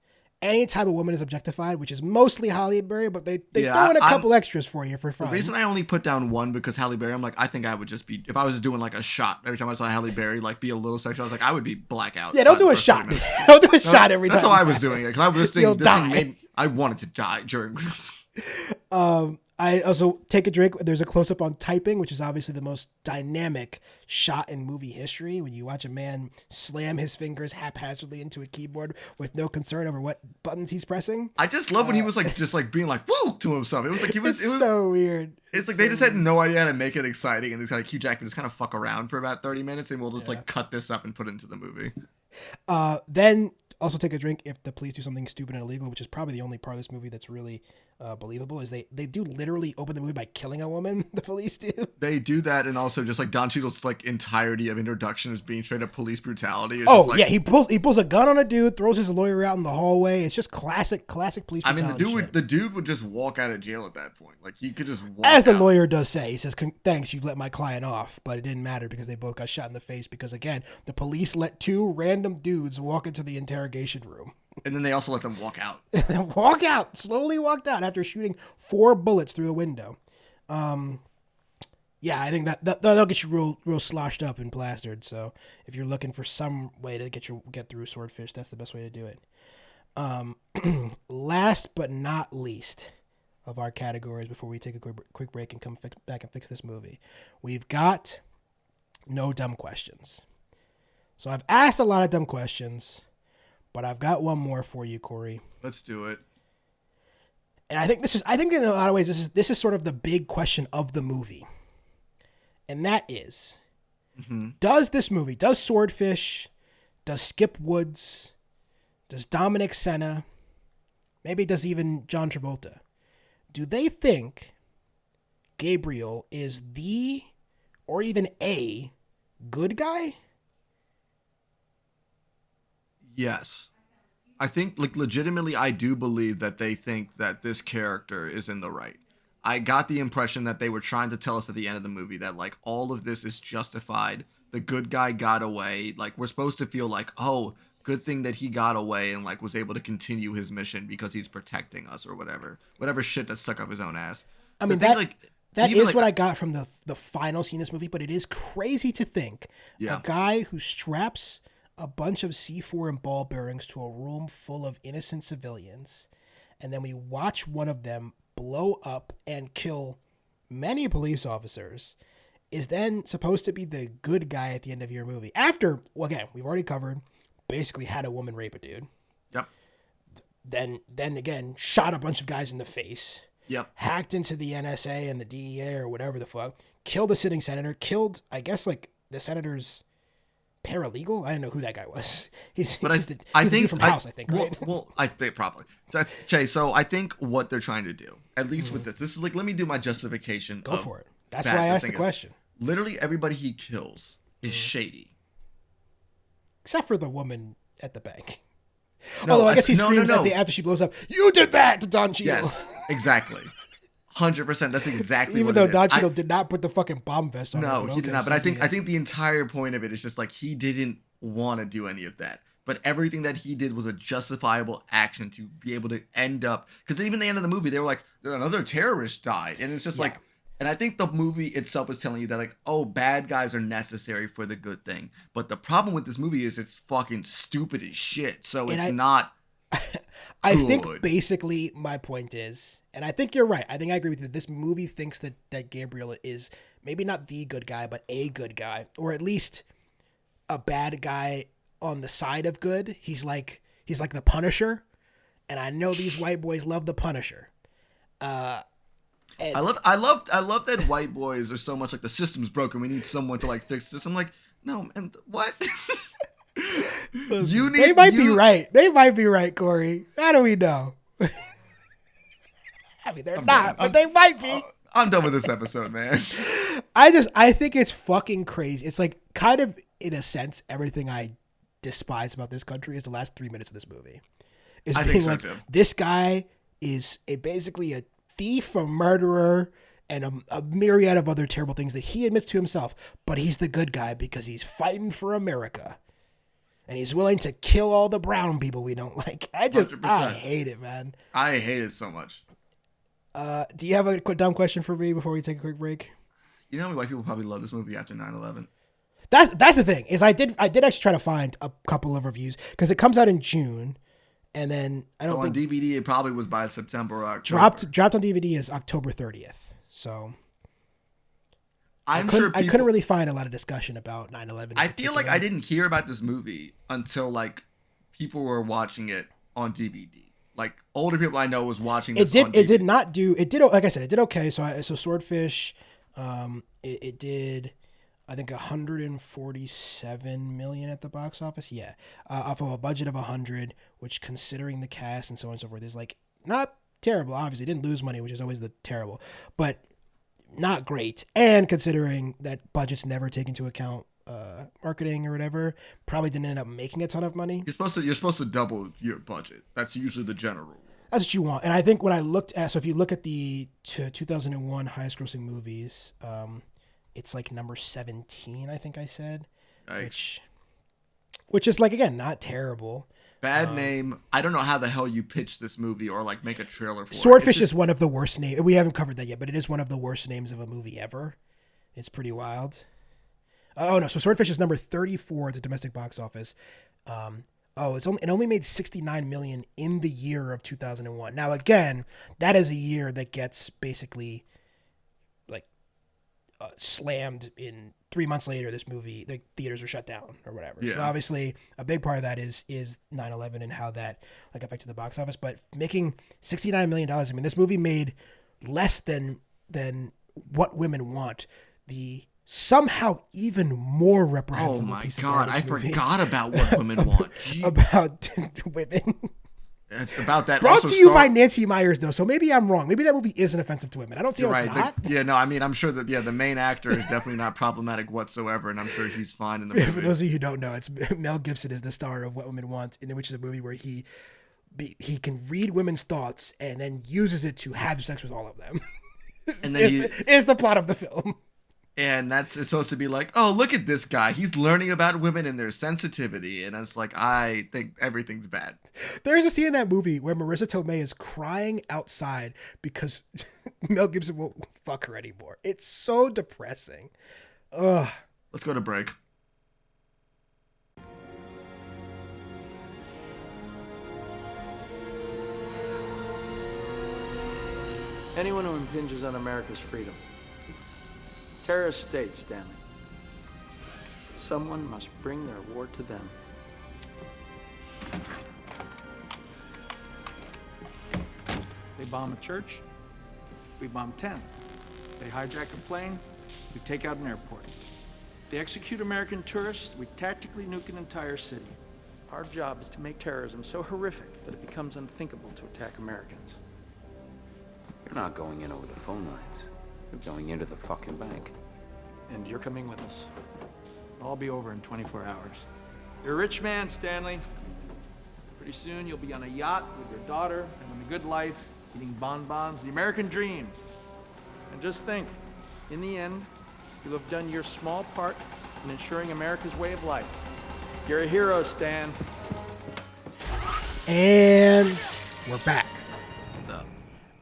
anytime a woman is objectified, which is mostly Halle Berry, but they throw in a couple extras for you for fun. The reason I only put down 1 because Halle Berry, I'm like, I think I would just be, if I was doing like a shot every time I saw Halle Berry like be a little sexual, I was like, I would be blackout. Yeah, don't do a shot. Don't do a shot every time. That's how I was doing it because I was this thing I wanted to die during this. I also take a drink. There's a close up on typing, which is obviously the most dynamic shot in movie history. When you watch a man slam his fingers haphazardly into a keyboard with no concern over what buttons he's pressing. I just love when he was like, just like being like, woo, to himself. It was like, it was so weird. It's like they just had no idea how to make it exciting. And this guy, Hugh Jackman, just kind of fuck around for about 30 minutes and we'll just like cut this up and put it into the movie. Then also take a drink if the police do something stupid and illegal, which is probably the only part of this movie that's really believable, is they do literally open the movie by killing a woman. The police do. They do that, and also just like Don Cheadle's like entirety of introduction is being straight up police brutality. Yeah, he pulls a gun on a dude, throws his lawyer out in the hallway. It's just classic police brutality. I mean, the dude would just walk out of jail at that point. Like he could just walk as the out. Lawyer does say. He says, "Thanks, you've let my client off," but it didn't matter because they both got shot in the face. Because again, the police let 2 random dudes walk into the interrogation room. And then they also let them walk out. Slowly walked out after shooting 4 bullets through the window. Yeah, I think that'll get you real sloshed up and plastered. So if you're looking for some way to get through Swordfish, that's the best way to do it. Last but not least of our categories before we take a quick break and come back and fix this movie, we've got no dumb questions. So I've asked a lot of dumb questions, but I've got one more for you, Corey. Let's do it. And I think in a lot of ways, this is sort of the big question of the movie. And that is, does Swordfish, does Skip Woods, does Dominic Senna, maybe does even John Travolta, do they think Gabriel is the, or even a, good guy? Yes. I think, like, legitimately, I do believe that they think that this character is in the right. I got the impression that they were trying to tell us at the end of the movie that, like, all of this is justified. The good guy got away. Like, we're supposed to feel like, oh, good thing that he got away and, like, was able to continue his mission because he's protecting us or whatever. Whatever shit that stuck up his own ass. I mean, that is what I got from the final scene in this movie, but it is crazy to think a guy who straps a bunch of C4 and ball bearings to a room full of innocent civilians, and then we watch one of them blow up and kill many police officers, is then supposed to be the good guy at the end of your movie. After, well, again, we've already covered, basically had a woman rape a dude. Yep. Then again, shot a bunch of guys in the face. Yep. Hacked into the NSA and the DEA or whatever the fuck. Killed a sitting senator. Killed, I guess, like, the senator's paralegal. I didn't know who that guy was. He's But he's I the think dude from House, I think. well, Right? well, I think probably. So, Che, so I think what they're trying to do, at least with this is like, let me do my justification. Go for it. That's why I asked the question. Literally everybody he kills is shady. Except for the woman at the bank. No, Although I guess he screams no. after she blows up, "You did that to Don Cheadle." Yes, exactly. 100%. That's exactly Even what though it is. Don Cheadle did not put the fucking bomb vest on. No, her, he did not. But I think the entire point of it is just like he didn't want to do any of that. But everything that he did was a justifiable action to be able to end up. Because even at the end of the movie, they were like, another terrorist died, and it's just like. And I think the movie itself is telling you that, like, oh, bad guys are necessary for the good thing. But the problem with this movie is it's fucking stupid as shit. So it's not. I think basically my point is, and I think you're right. I think I agree with you. This movie thinks that Gabriel is maybe not the good guy, but a good guy, or at least a bad guy on the side of good. He's like the Punisher, and I know these white boys love the Punisher. I love that white boys are so much like the system's broken. We need someone to like fix this. I'm like, no, man, what? They might be right. They might be right, Corey. How do we know? I mean, they're not, but they might be. I'm done with this episode, man. I think it's fucking crazy. It's like kind of in a sense everything I despise about this country is the last 3 minutes of this movie. I think so too. This guy is basically a thief, a murderer, and a myriad of other terrible things that he admits to himself. But he's the good guy because he's fighting for America, and he's willing to kill all the brown people we don't like. I hate it, man. I hate it so much. Do you have a dumb question for me before we take a quick break? You know how many white people probably love this movie after 9/11? That's the thing is I did actually try to find a couple of reviews because it comes out in June. And then I don't think on DVD it probably was by September or October. Dropped on DVD is October 30th. So I couldn't really find a lot of discussion about 9/11. I feel like I didn't hear about this movie until like people were watching it on DVD. Like older people I know was watching this on DVD. It did not do it did like I said, it did okay. So Swordfish it did I think 147 million at the box office. Yeah. Off of a budget of 100, which considering the cast and so on and so forth is like not terrible. Obviously didn't lose money, which is always the terrible, but not great. And considering that budgets never take into account marketing or whatever, probably didn't end up making a ton of money. You're supposed to double your budget. That's usually the general rule. That's what you want. And I think when I looked at, so if you look at the 2001 highest grossing movies, it's like number 17, I think I said, which is like, again, not terrible. Bad name. I don't know how the hell you pitch this movie or like make a trailer for Swordfish is one of the worst names. We haven't covered that yet, but it is one of the worst names of a movie ever. It's pretty wild. So Swordfish is number 34 at the domestic box office. It only made 69 million in the year of 2001. Now, again, that is a year that gets basically slammed in 3 months later. This movie, the theaters are shut down or whatever. Yeah. So obviously a big part of that is 9/11 and how that like affected the box office, but making $69 million. I mean, this movie made less than What Women Want, the somehow even more reprehensible piece of garbage movie. Oh my God, I forgot about What Women Want. About women. It's about that. Brought to you by Nancy Meyers, though, so maybe I'm wrong. Maybe that movie isn't offensive to women. I don't see why it's not. I mean, I'm sure that the main actor is definitely not problematic whatsoever, and I'm sure he's fine in the movie. For those of you who don't know, it's Mel Gibson is the star of What Women Want, which is a movie where he can read women's thoughts and then uses it to have sex with all of them. And then is the plot of the film. And it's supposed to be like, oh, look at this guy. He's learning about women and their sensitivity. And it's like, I think everything's bad. There's a scene in that movie where Marissa Tomei is crying outside because Mel Gibson won't fuck her anymore. It's so depressing. Ugh. Let's go to break. Anyone who impinges on America's freedom. Terrorist states, damn it. Someone must bring their war to them. They bomb a church, we bomb 10. They hijack a plane, we take out an airport. They execute American tourists, we tactically nuke an entire city. Our job is to make terrorism so horrific that it becomes unthinkable to attack Americans. You're not going in over the phone lines. You're going into the fucking bank. And you're coming with us. It'll all be over in 24 hours. You're a rich man, Stanley. Pretty soon you'll be on a yacht with your daughter, having a good life, eating bonbons, the American dream. And just think, in the end, you'll have done your small part in ensuring America's way of life. You're a hero, Stan. And we're back.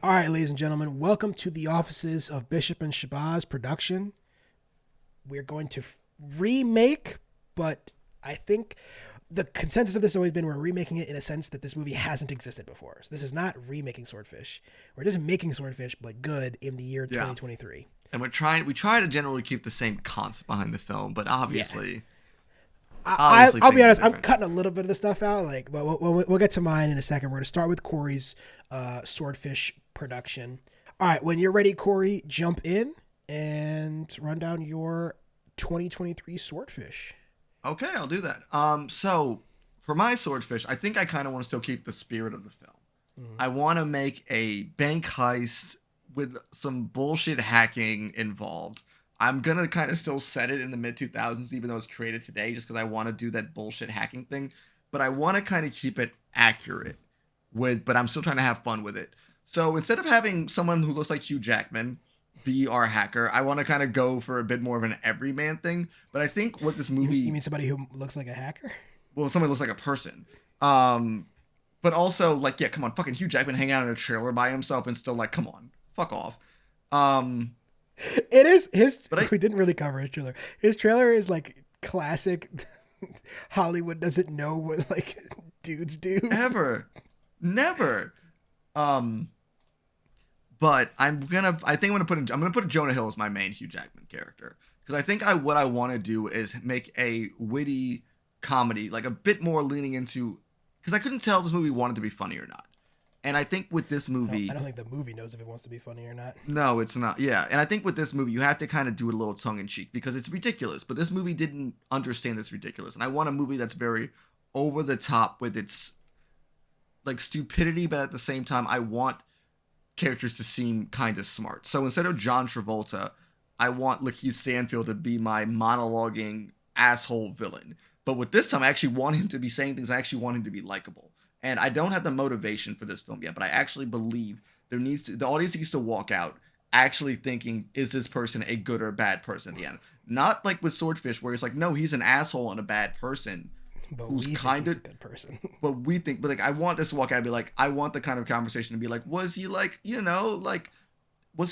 All right, ladies and gentlemen, welcome to the offices of Bishop and Shabazz production. We're going to remake, but I think the consensus of this has always been we're remaking it in a sense that this movie hasn't existed before. So this is not remaking Swordfish. We're just making Swordfish, but good in the year 2023. And we try to generally keep the same concept behind the film, but obviously... Yeah. I'll be honest, I'm cutting a little bit of the stuff out, but we'll get to mine in a second. We're going to start with Corey's Swordfish production. All right, when you're ready, Corey, jump in and run down your 2023 Swordfish. Okay, I'll do that. So for my Swordfish, I think I kind of want to still keep the spirit of the film. Mm-hmm. I want to make a bank heist with some bullshit hacking involved. I'm going to kind of still set it in the mid-2000s, even though it's created today, just because I want to do that bullshit hacking thing. But I want to kind of keep it accurate, but I'm still trying to have fun with it. So instead of having someone who looks like Hugh Jackman be our hacker, I want to kind of go for a bit more of an everyman thing. But I think what this movie... You mean somebody who looks like a hacker? Well, somebody looks like a person. But also, come on, fucking Hugh Jackman hanging out in a trailer by himself and still come on, fuck off. It is we didn't really cover his trailer. His trailer is classic Hollywood doesn't know what dudes do. Never. But I'm gonna put Jonah Hill as my main Hugh Jackman character. Because I think what I want to do is make a witty comedy, a bit more leaning into, because I couldn't tell if this movie wanted to be funny or not. And I think with this movie... I don't think the movie knows if it wants to be funny or not. No, it's not. Yeah, and I think with this movie, you have to kind of do it a little tongue-in-cheek because it's ridiculous. But this movie didn't understand it's ridiculous. And I want a movie that's very over-the-top with its, stupidity, but at the same time, I want characters to seem kind of smart. So instead of John Travolta, I want Lakeith Stanfield to be my monologuing asshole villain. But with this time, I actually want him to be saying things. I actually want him to be likable. And I don't have the motivation for this film yet, but I actually believe the audience needs to walk out actually thinking, is this person a good or bad person at the end? Not like with Swordfish, where it's no, he's an asshole and a bad person. But who's kind of a good person. I want this to walk out and be I want the kind of conversation to be was he was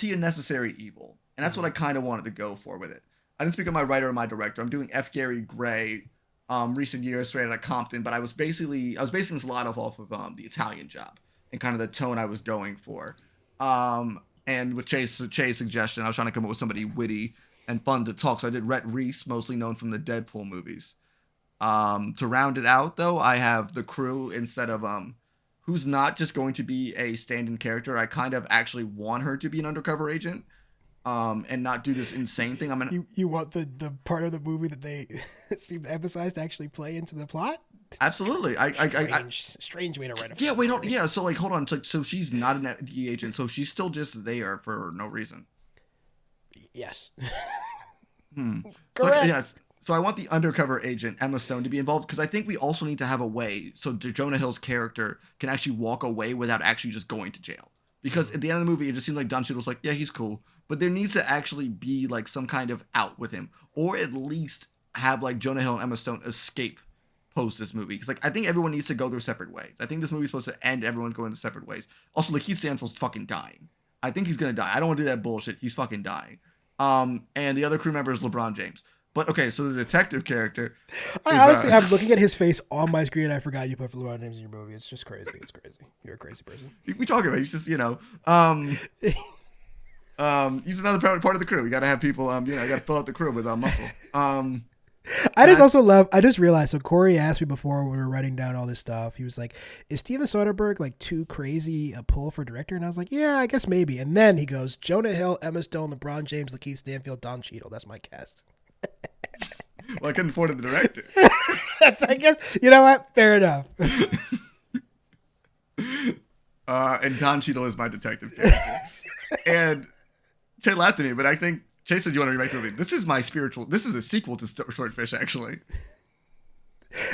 he a necessary evil? And that's what I kind of wanted to go for with it. I didn't speak of my writer or my director. I'm doing F. Gary Gray. Recent years straight out of Compton, but I was basing this a lot off of The Italian Job and kind of the tone I was going for. And with Che's suggestion, I was trying to come up with somebody witty and fun to talk. So I did Rhett Reese, mostly known from the Deadpool movies. To round it out, though, I have the crew instead of who's not just going to be a stand-in character. I kind of actually want her to be an undercover agent. And not do this insane thing. You want the part of the movie that they seem to emphasize to actually play into the plot? Absolutely. Strange way to write a film. Yeah, so hold on. So she's not an FBI agent, so she's still just there for no reason. Yes. Correct. So I want the undercover agent, Emma Stone, to be involved because I think we also need to have a way so Jonah Hill's character can actually walk away without actually just going to jail. Because at the end of the movie, it just seemed like Don Cheadle was yeah, he's cool. But there needs to actually be some kind of out with him. Or at least have Jonah Hill and Emma Stone escape post this movie. Because I think everyone needs to go their separate ways. I think this movie's supposed to end everyone going their separate ways. Also, Keith Stanfield's fucking dying. I think he's going to die. I don't want to do that bullshit. He's fucking dying. And the other crew member is LeBron James. But okay, so the detective character. Honestly, I'm looking at his face on my screen and I forgot you put LeBron James in your movie. It's just crazy. It's crazy. You're a crazy person. We talk about it. He's just, he's another part of the crew. We got to have people, got to fill out the crew with muscle. I just realized, so Corey asked me before when we were writing down all this stuff, he was like, is Steven Soderbergh too crazy a pull for director? And I was like, yeah, I guess maybe. And then he goes, Jonah Hill, Emma Stone, LeBron James, Lakeith Stanfield, Don Cheadle. That's my cast. Well, I couldn't afford the director. That's, I guess, you know what? Fair enough. And Don Cheadle is my detective character. And Che laughed at me, but I think Che said, you want to remake the movie? This is a sequel to Swordfish, actually.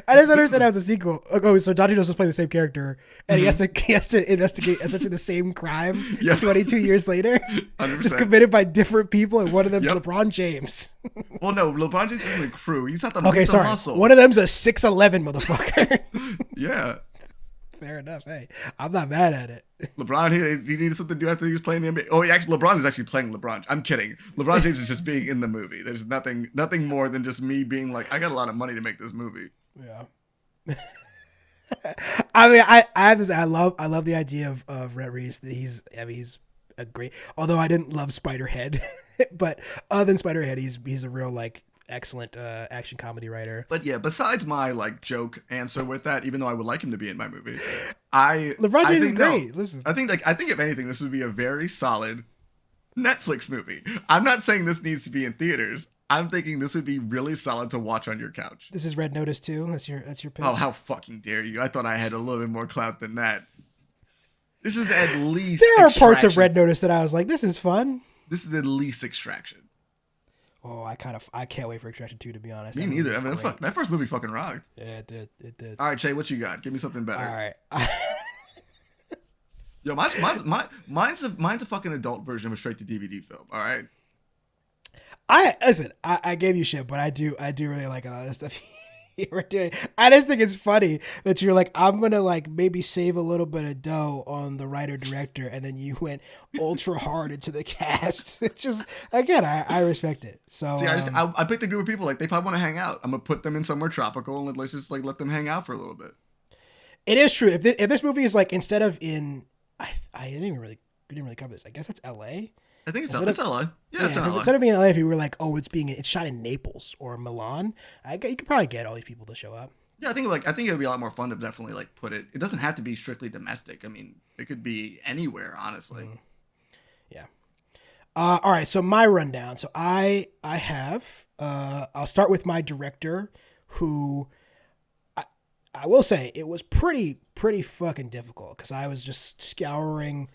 I just understand how it's a sequel. Oh, so Don Cheadle's just playing the same character, and he has to investigate essentially the same crime 22 years later, 100%. Just committed by different people, and one of them's LeBron James. Well, no, LeBron James is in the crew. He's not the muscle. One of them's a 6'11" motherfucker. Yeah. Fair enough. Hey, I'm not mad at it. LeBron, he needed something to do after he was playing the NBA. Oh, LeBron is actually playing LeBron. I'm kidding. LeBron James is just being in the movie. There's nothing more than just me being like, I got a lot of money to make this movie. Yeah. I mean, I have this. I love the idea of Rhett Reese. He's a great. Although I didn't love Spiderhead, but other than Spiderhead, he's a real like excellent action comedy writer. But yeah, besides my like joke answer with that, even though I would like him to be in my movie, LeBron James is great. No, listen, I think if anything, this would be a very solid Netflix movie. I'm not saying this needs to be in theaters. I'm thinking this would be really solid to watch on your couch. This is Red Notice too. That's your pick. Oh, how fucking dare you! I thought I had a little bit more clout than that. This is at least. There are parts of Red Notice that I was like, "This is fun." This is at least Extraction. Oh, I can't wait for Extraction 2, to be honest. Me neither. I mean, that first movie fucking rocked. Yeah, it did. All right, Che, what you got? Give me something better. All right. Yo, mine's a fucking adult version of a straight to DVD film. All right. I gave you shit, but I do really like a lot of the stuff you were doing. I just think it's funny that you're like, I'm gonna like maybe save a little bit of dough on the writer director, and then you went ultra hard into the cast. It's just, again, I respect it. So see, I picked a group of people like they probably want to hang out. I'm gonna put them in somewhere tropical and let's just like let them hang out for a little bit. It is true. If this movie is like, instead of in, we didn't really cover this. I guess that's L.A. I think it's LA. Yeah, it's LA. Instead of being LA, if you were like, oh, it's shot in Naples or Milan, you could probably get all these people to show up. Yeah, I think it would be a lot more fun to definitely like put it. It doesn't have to be strictly domestic. I mean, it could be anywhere, honestly. Yeah. All right. So my rundown. So I have. I'll start with my director, who I will say it was pretty fucking difficult because I was just scouring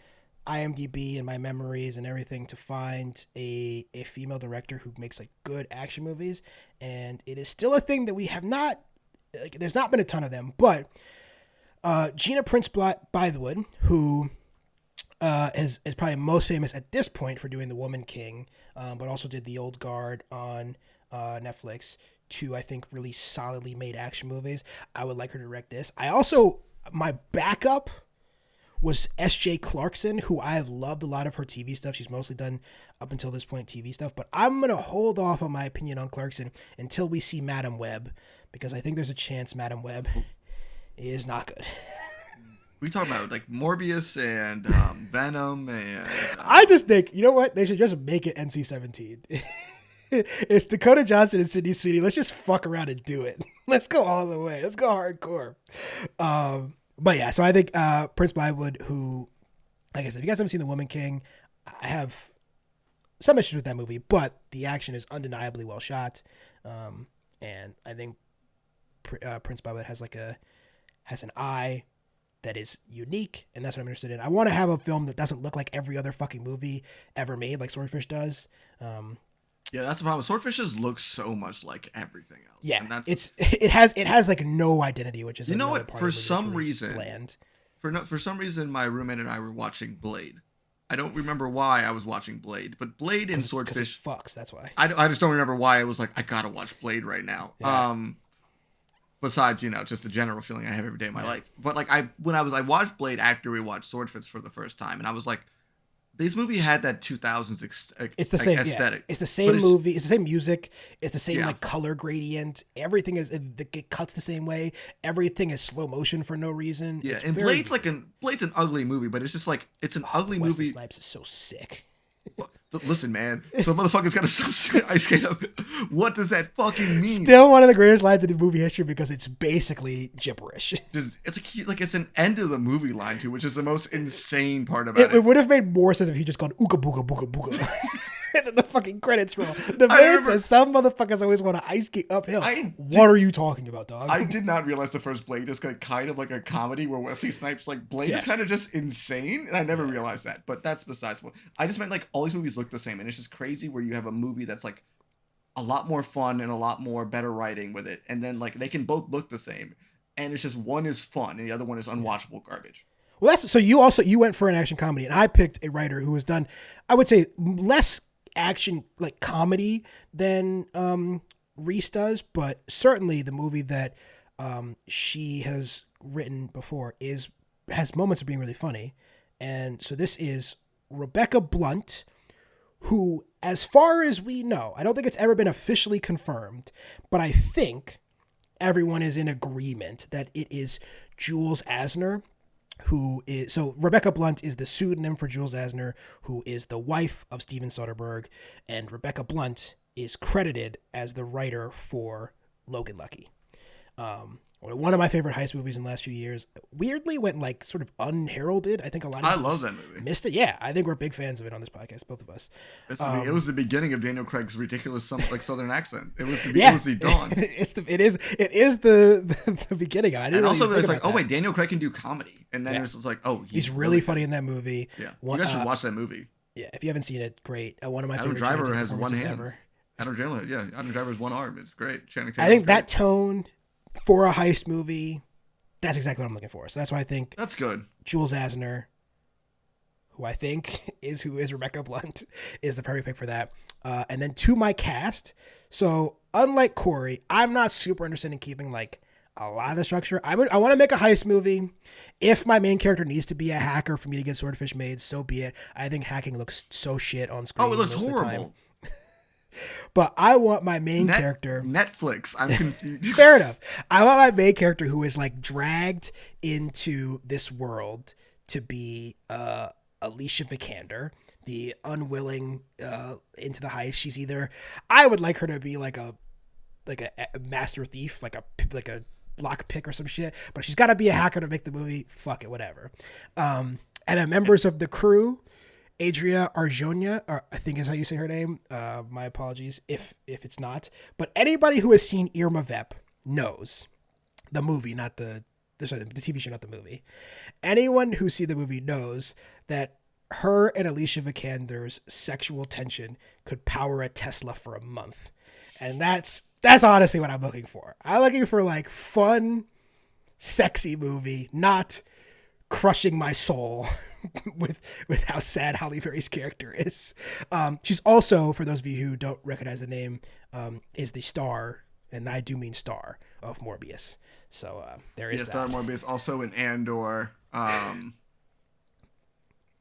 IMDb and my memories and everything to find a female director who makes like good action movies, and it is still a thing that we have not, like, there's not been a ton of them, but Gina Prince Bythewood, who is probably most famous at this point for doing The Woman King, but also did The Old Guard on Netflix, two I think really solidly made action movies. I would like her to direct this. My backup was S.J. Clarkson, who I have loved a lot of her TV stuff. She's mostly done, up until this point, TV stuff. But I'm going to hold off on my opinion on Clarkson until we see Madam Web, because I think there's a chance Madam Web is not good. We talking about like Morbius and Venom and... I just think, you know what? They should just make it NC-17. It's Dakota Johnson and Sydney Sweeney. Let's just fuck around and do it. Let's go all the way. Let's go hardcore. But yeah, so I think Prince Bythewood, who, like I said, if you guys haven't seen The Woman King, I have some issues with that movie, but the action is undeniably well shot, and I think Prince Bythewood has an eye that is unique, and that's what I'm interested in. I want to have a film that doesn't look like every other fucking movie ever made, like Swordfish does. Yeah, that's the problem. Swordfishes look so much like everything else. Yeah, and it has like no identity, which is, you know what? Part for of some really reason, bland. For some reason, my roommate and I were watching Blade. I don't remember why I was watching Blade, but Blade and Swordfish fucks. That's why. I just don't remember why I was like, I gotta watch Blade right now. Yeah. Besides, just the general feeling I have every day of my life. But like I watched Blade after we watched Swordfish for the first time, and I was like, this movie had that 2000s it's the same aesthetic. Yeah. It's the same movie. It's the same music. It's the same like color gradient. Everything it cuts the same way. Everything is slow motion for no reason. Yeah, and Blade's an ugly movie, but it's just like it's an ugly Wesley movie. Snipes is so sick. Listen, man. Some motherfucker's got to ice skate up. What does that fucking mean? Still one of the greatest lines in movie history because it's basically gibberish. It's an end of the movie line too, which is the most insane part about it. It would have made more sense if he just gone ooga booga booga booga. And then the fucking credits roll. The man says some motherfuckers always want to ice skate uphill. What are you talking about, dog? I did not realize the first Blade is kind of like a comedy where Wesley Snipes, like, Blade is kind of just insane, and I never realized that, but that's besides what. I just meant, like, all these movies look the same, and it's just crazy where you have a movie that's, like, a lot more fun and a lot more better writing with it, and then, like, they can both look the same, and it's just one is fun, and the other one is unwatchable garbage. Well, that's so you went for an action comedy, and I picked a writer who has done, I would say, less action like comedy than Reese does, but certainly the movie that she has written before has moments of being really funny, and so this is Rebecca Blunt, who, as far as we know, I don't think it's ever been officially confirmed, but I think everyone is in agreement that it is Jules Asner. So Rebecca Blunt is the pseudonym for Jules Asner, who is the wife of Steven Soderbergh, and Rebecca Blunt is credited as the writer for Logan Lucky. One of my favorite heist movies in the last few years. Weirdly went like sort of unheralded. I think a lot of love that movie. Missed it. Yeah, I think we're big fans of it on this podcast, both of us. It was the beginning of Daniel Craig's ridiculous Southern accent. It was the dawn. It is the beginning of it. And also it's like, oh wait, Daniel Craig can do comedy, and then it's like, oh, he's really funny in that movie. Yeah, you guys should watch that movie. Yeah, if you haven't seen it, great. One of my Adam favorite Driver has one hand. Ever. Adam Driver has one arm. It's great. I think that tone for a heist movie, that's exactly what I'm looking for. So that's why I think that's good. Jules Asner, who I think is Rebecca Blunt, is the perfect pick for that. And then to my cast. So unlike Cory, I'm not super interested in keeping like a lot of the structure. I want to make a heist movie. If my main character needs to be a hacker for me to get Swordfish made, so be it. I think hacking looks so shit on screen. Oh, it looks horrible. But I want my main character. Netflix. I'm confused. Fair enough. I want my main character who is like dragged into this world to be Alicia Vikander, the unwilling into the heist. She's either, I would like her to be like a master thief, like a lock pick or some shit. But she's got to be a hacker to make the movie. Fuck it, whatever. And then members of the crew. Adria Arjona, or I think is how you say her name. My apologies if it's not. But anybody who has seen Irma Vep knows the movie, not the TV show, not the movie. Anyone who see the movie knows that her and Alicia Vikander's sexual tension could power a Tesla for a month. And that's honestly what I'm looking for. I'm looking for like fun, sexy movie, not crushing my soul with how sad Halle Berry's character is. She's also, for those of you who don't recognize the name, is the star, and I do mean star, of Morbius. So there is that. Star Morbius, also in Andor. What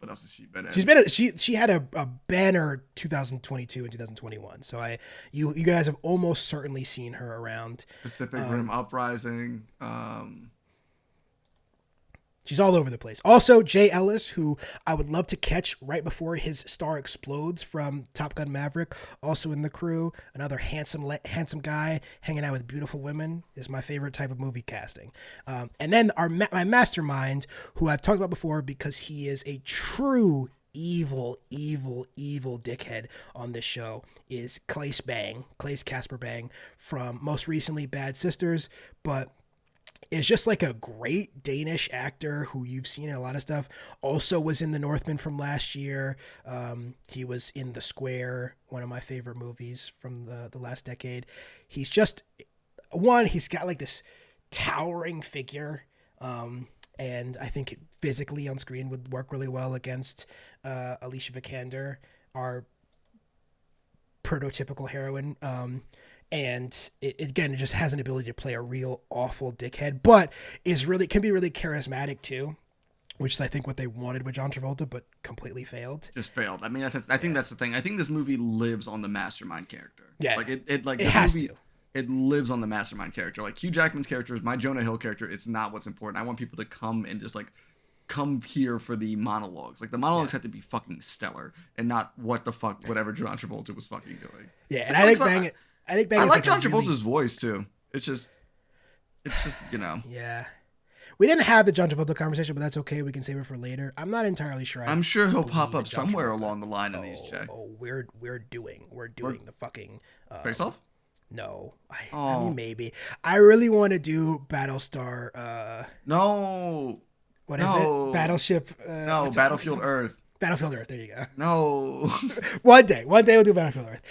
else has she been in? She had a banner 2022 and 2021. So you guys have almost certainly seen her around. Pacific Rim Uprising. She's all over the place. Also, Jay Ellis, who I would love to catch right before his star explodes from Top Gun Maverick, also in the crew. Another handsome guy hanging out with beautiful women is my favorite type of movie casting. And then my mastermind, who I've talked about before because he is a true evil dickhead on this show, is Claes Casper Bang, from most recently Bad Sisters, but is just like a great Danish actor who you've seen in a lot of stuff. Also was in The Northman from last year. He was in The Square, one of my favorite movies from the last decade. He's just, he's got like this towering figure. And I think physically on screen would work really well against Alicia Vikander, our prototypical heroine. And it just has an ability to play a real awful dickhead, but can be really charismatic too, which is I think what they wanted with John Travolta, but completely failed. Just failed. I mean, I think that's the thing. I think this movie lives on the mastermind character. Yeah, like it has to. It lives on the mastermind character. Like Hugh Jackman's character is my Jonah Hill character. It's not what's important. I want people to come and just like come here for the monologues. Like the monologues have to be fucking stellar and not what the fuck whatever John Travolta was fucking doing. Yeah, and I like John Travolta's voice too. It's just, you know. Yeah. We didn't have the John Travolta conversation, but that's okay. We can save it for later. I'm not entirely sure. I'm sure he'll believe pop in up John somewhere Travolta. along the line in these, Che. We're doing the fucking Face Off? No, I Oh. mean maybe. I really want to do Battlestar. No. What is No. it? Battleship. No, Battlefield Earth. Battlefield Earth. There you go. No. One day we'll do Battlefield Earth.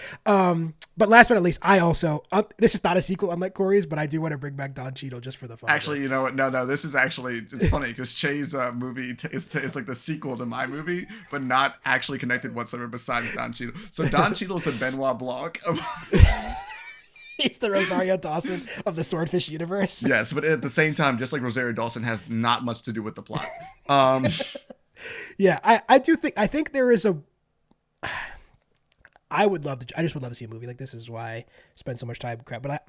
But last but not least, I also this is not a sequel unlike Corey's, but I do want to bring back Don Cheadle just for the fun. Actually, you know what? No. This is actually, it's funny because Che's movie is like the sequel to my movie, but not actually connected whatsoever besides Don Cheadle. So Don Cheadle's the Benoit Blanc of. He's the Rosario Dawson of the Swordfish universe. Yes, but at the same time, just like Rosario Dawson has not much to do with the plot. Yeah, I think there is a. I just would love to see a movie like this. This is why I spend so much time crap. But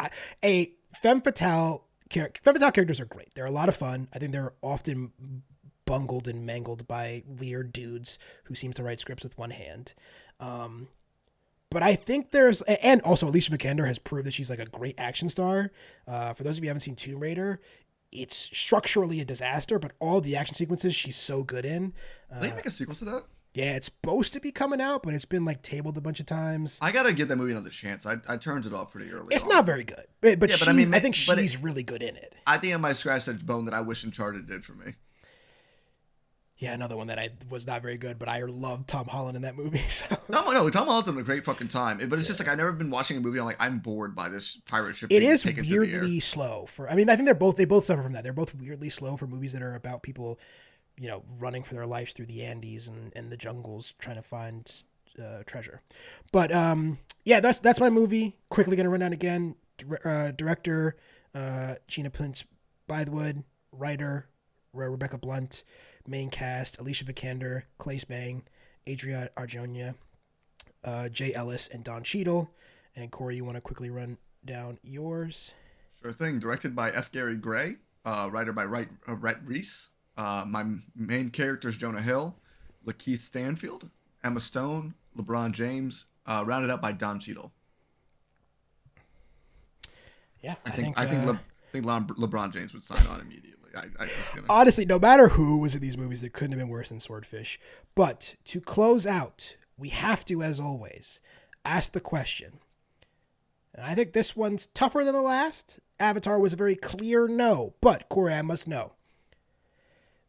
femme fatale characters are great. They're a lot of fun. I think they're often bungled and mangled by weird dudes who seem to write scripts with one hand. But I think and also Alicia Vikander has proved that she's like a great action star. For those of you who haven't seen Tomb Raider, it's structurally a disaster, but all the action sequences she's so good in. They make a sequel to that? Yeah, it's supposed to be coming out, but it's been like tabled a bunch of times. I gotta give that movie another chance. I turned it off pretty early. It's on. not very good, but Yeah, I think she's really good in it. I think I might scratch that bone that I wish Uncharted did for me. Yeah, another one that I was not very good, but I loved Tom Holland in that movie. So. No, Tom Holland's having a great fucking time. But it's just like I've never been watching a movie. I'm bored by this pirate ship. It being is taken through the air. weirdly slow for. I mean, I think they both suffer from that. They're both weirdly slow for movies that are about people, running for their lives through the Andes and the jungles trying to find treasure. But yeah, that's my movie. Quickly gonna run down again. Director Gina Prince Bythewood, writer Rebecca Blunt. Main cast: Alicia Vikander, Claes Bang, Adria Arjona, Jay Ellis, and Don Cheadle. And Corey, you want to quickly run down yours? Sure thing. Directed by F. Gary Gray, writer by Rhett Reese. My main character is Jonah Hill, Lakeith Stanfield, Emma Stone, LeBron James, rounded out by Don Cheadle. Yeah, I think LeBron James would sign on immediately. Honestly, no matter who was in these movies, they couldn't have been worse than Swordfish. But to close out, we have to, as always, ask the question. And I think this one's tougher than the last. Avatar was a very clear no, but Corey, I must know.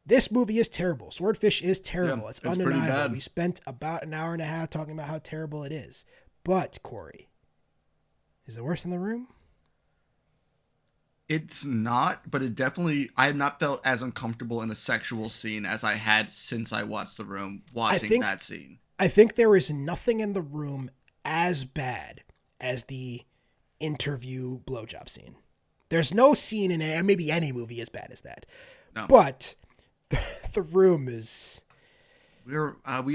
This movie is terrible. Swordfish is terrible. Yeah, it's pretty undeniable. bad. We spent about an hour and a half talking about how terrible it is. But, Corey, is it worse than The Room? It's not, but it definitely, I have not felt as uncomfortable in a sexual scene as I had since I watched The Room, watching that scene. I think there is nothing in The Room as bad as the interview blowjob scene. There's no scene in it, and maybe any movie as bad as that. No. But The Room is... We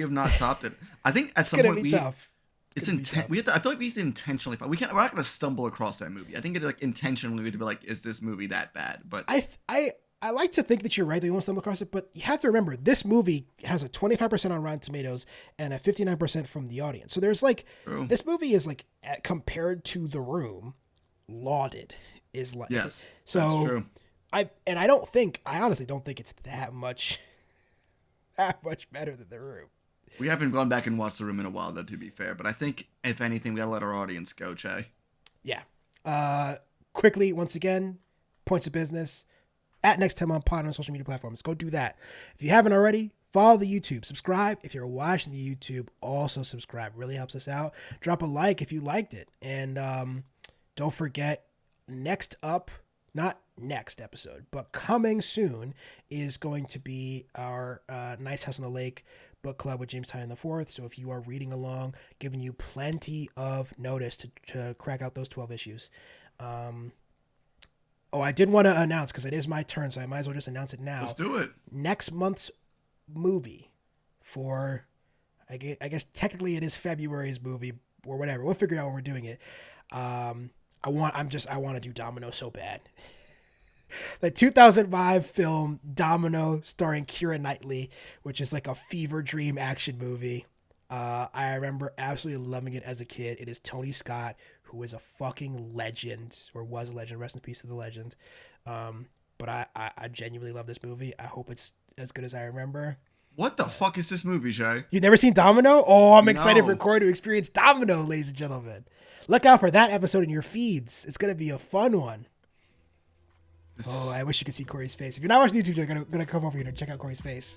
have not topped it. I think at some point tough. It's intent. I feel like we have to intentionally. We're not going to stumble across that movie. I think it's like intentionally we have to be like, is this movie that bad? But I like to think that you're right that you won't stumble across it, but you have to remember this movie has a 25% on Rotten Tomatoes and a 59% from the audience. So there's like this movie is like compared to The Room, lauded is like yes. So that's true. I honestly don't think it's that much better than The Room. We haven't gone back and watched The Room in a while, though, to be fair. But I think, if anything, we got to let our audience go, Che. Yeah. Quickly, once again, points of business. At Next Time on Pod on social media platforms. Go do that. If you haven't already, follow the YouTube. Subscribe. If you're watching the YouTube, also subscribe. Really helps us out. Drop a like if you liked it. And don't forget, next up, not next episode, but coming soon is going to be our Nice House on the Lake book club with James Tynion IV. So if you are reading along, giving you plenty of notice to crack out those 12 issues. I did want to announce, because it is my turn, so I might as well just announce it now. Let's do it. Next month's movie for, I guess technically it is February's movie or whatever. We'll figure it out when we're doing it. I want to do Domino so bad. The 2005 film Domino, starring Keira Knightley, which is like a fever dream action movie. I remember absolutely loving it as a kid. It is Tony Scott, who is a fucking legend, or was a legend. Rest in peace to the legend. but I genuinely love this movie. I hope it's as good as I remember. What the fuck is this movie, Jay? You've never seen Domino? Oh, I'm excited No. for Cory to experience Domino, ladies and gentlemen. Look out for that episode in your feeds. It's going to be a fun one. Oh, I wish you could see Cory's face. If you're not watching YouTube, you're gonna come over here and check out Cory's face.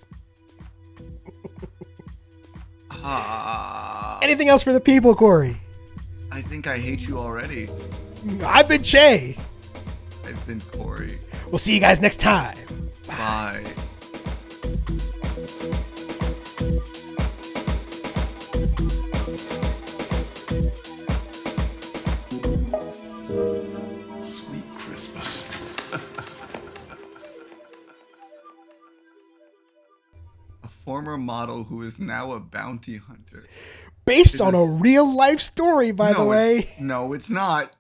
Anything else for the people, Cory? I think I hate you already. I've been Che. I've been Cory. We'll see you guys next time. Bye. Sweet Christmas. A former model who is now a bounty hunter. Based on a real life story, by the way. No, it's not.